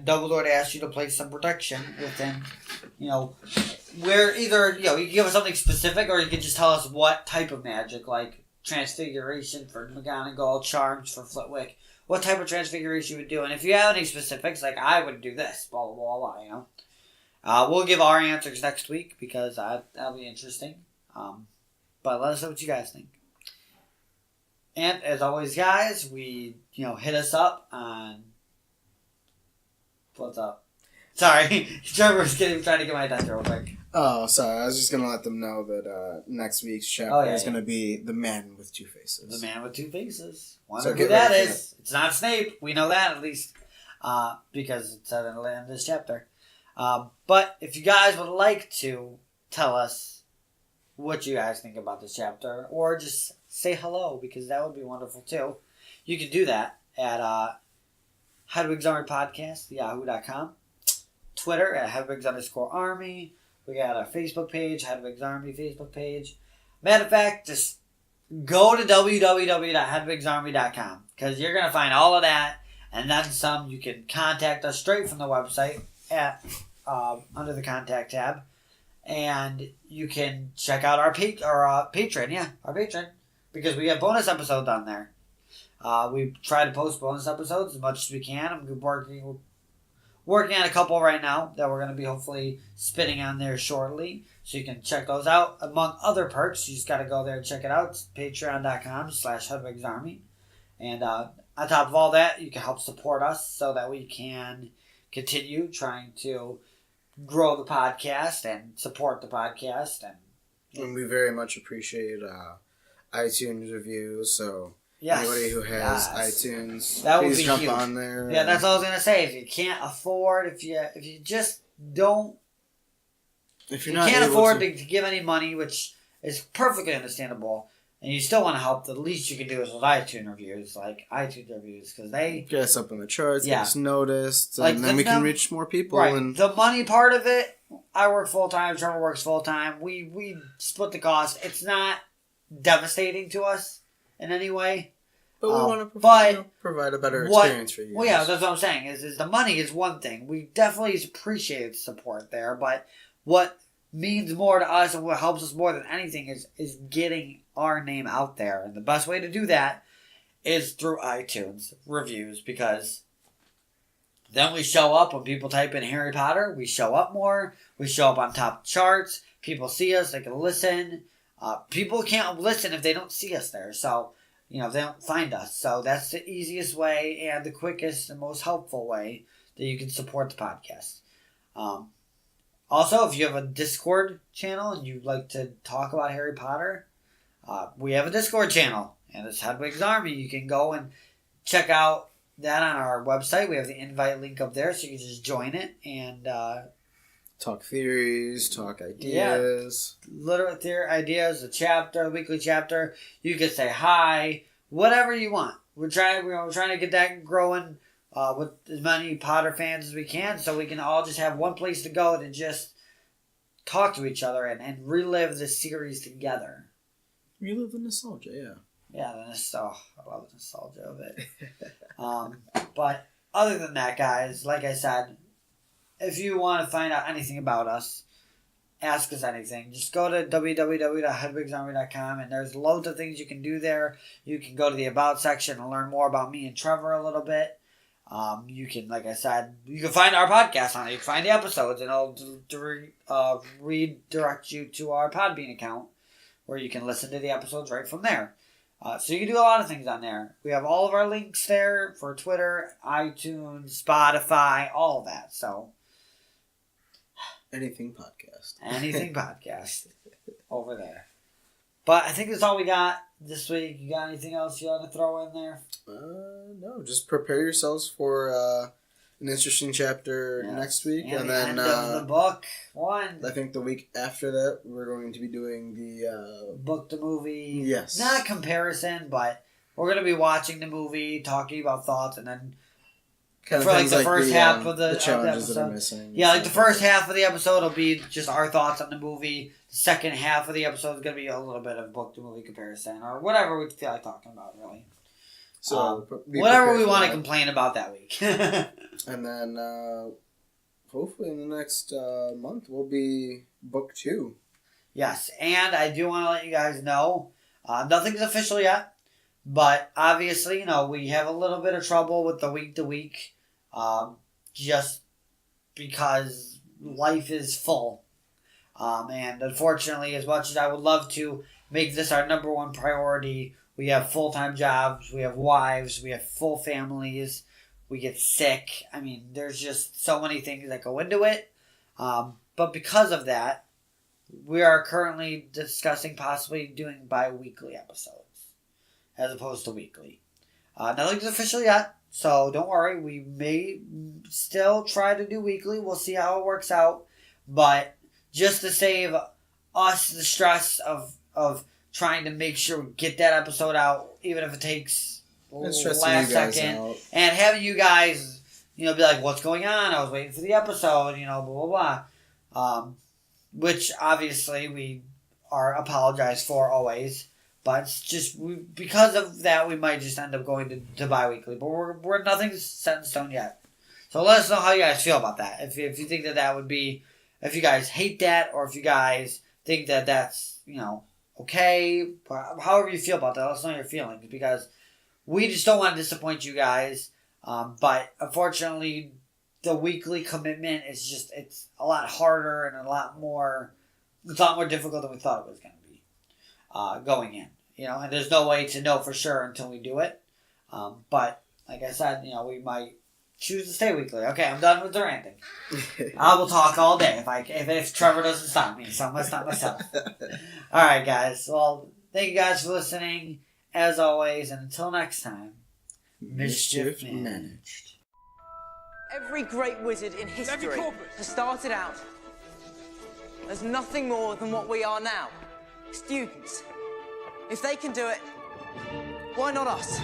Dumbledore asked you to place some protection within, where either, you can give us something specific or you can just tell us what type of magic, like Transfiguration for McGonagall, Charms for Flitwick, what type of Transfiguration you would do. And if you have any specifics, I would do this, blah, blah, blah, blah, we'll give our answers next week because that'll be interesting. But let us know what you guys think. And as always, guys, hit us up on... What's up? Sorry, Trevor's trying to get my attention real quick. Oh, sorry. I was just going to let them know that next week's chapter is going to be The Man with Two Faces. The Man with Two Faces. Wonder who that is. It's not Snape. We know that, at least. Because it's at the end of this chapter. But if you guys would like to tell us what you guys think about this chapter, or just say hello, because that would be wonderful too, you can do that at Hedwigs Army Podcast, yahoo.com. Twitter at Hedwigs_Army. We got a Facebook page, Hedwigs Army Facebook page. Matter of fact, just go to www.hedwigsarmy.com because you're going to find all of that and then some. You can contact us straight from the website at under the contact tab, and you can check out our patron, because we have bonus episodes on there. We try to post bonus episodes as much as we can. I'm working on a couple right now that we're going to be hopefully spinning on there shortly, so you can check those out. Among other perks, you just got to go there and check it out. It's patreon.com/HedwigsArmy. And on top of all that, you can help support us so that we can continue trying to grow the podcast and support the podcast. And we very much appreciate iTunes reviews, so... Yes. Anybody who has iTunes, that please would be jump huge. on there. Yeah, that's all I was gonna say. If you can't afford, if you just don't, if you you're not can't able afford to give any money, which is perfectly understandable, and you still want to help, the least you can do is with iTunes reviews, because they get us up on the charts, get us noticed, and then we can reach more people. Right. And the money part of it, I work full time. Trevor works full time. We split the cost. It's not devastating to us in any way. But we want to provide a better experience for you. Well, yeah, that's what I'm saying. Is the money is one thing. We definitely appreciate the support there, but what means more to us and what helps us more than anything is getting our name out there. And the best way to do that is through iTunes reviews, because then we show up when people type in Harry Potter. We show up more. We show up on top charts. People see us. They can listen. People can't listen if they don't see us there. So, they don't find us. So that's the easiest way and the quickest and most helpful way that you can support the podcast. Also, if you have a Discord channel and you'd like to talk about Harry Potter, we have a Discord channel, and it's Hedwigs Army. You can go and check out that on our website. We have the invite link up there, so you can just join it and talk theories, talk ideas. Yeah, literal theory ideas, a weekly chapter. You can say hi, whatever you want. We're trying to get that growing with as many Potter fans as we can, so we can all just have one place to go to just talk to each other and relive this series together. Relive the nostalgia, yeah. Yeah, I love the nostalgia of it. But other than that, guys, like I said, if you want to find out anything about us, ask us anything, just go to www.hedwigsarmy.com, and there's loads of things you can do there. You can go to the About section and learn more about me and Trevor a little bit. You can, like I said, you can find our podcast on it. You can find the episodes, and it'll redirect you to our Podbean account, where you can listen to the episodes right from there. So you can do a lot of things on there. We have all of our links there for Twitter, iTunes, Spotify, all of that. So anything podcast. Anything podcast over there. But I think that's all we got this week. You got anything else you want to throw in there? No, just prepare yourselves for an interesting chapter next week, and then end of the book one. I think the week after that we're going to be doing the book to movie. Yes, not a comparison, but we're going to be watching the movie, talking about thoughts, and then kind for of like the first half of the challenges episode. that are missing. Yeah, like the first half of the episode will be just our thoughts on the movie. The second half of the episode is going to be a little bit of book to movie comparison, or whatever we feel like talking about, really. So whatever we want to complain about that week. And then hopefully in the next month will be book 2. Yes, and I do want to let you guys know, nothing's official yet, but obviously, we have a little bit of trouble with the week-to-week, just because life is full. And unfortunately, as much as I would love to make this our number one priority, we have full-time jobs, we have wives, we have full families, we get sick. I mean, there's just so many things that go into it. But because of that, we are currently discussing possibly doing bi-weekly episodes as opposed to weekly. Nothing's official yet, so don't worry. We may still try to do weekly. We'll see how it works out. But just to save us the stress of trying to make sure we get that episode out, even if it takes last second, and having you guys, be like, what's going on? I was waiting for the episode, blah, blah, blah. Which obviously we are apologized for always, but it's just because of that we might just end up going to bi-weekly, but we're nothing's set in stone yet. So let us know how you guys feel about that. If you think that would be, if you guys hate that, or if you guys think that that's okay, however you feel about that, let us know your feelings, because we just don't want to disappoint you guys. But unfortunately, the weekly commitment is it's a lot harder and a lot more difficult than we thought it was going to be going in. And there's no way to know for sure until we do it. But like I said, we might choose to stay weekly. Okay, I'm done with the ranting. I will talk all day if Trevor doesn't stop me, so I'm going to stop myself. All right, guys. Well, thank you guys for listening, as always, and until next time, mischief managed. Every great wizard in history has started out as nothing more than what we are now, students. If they can do it, why not us?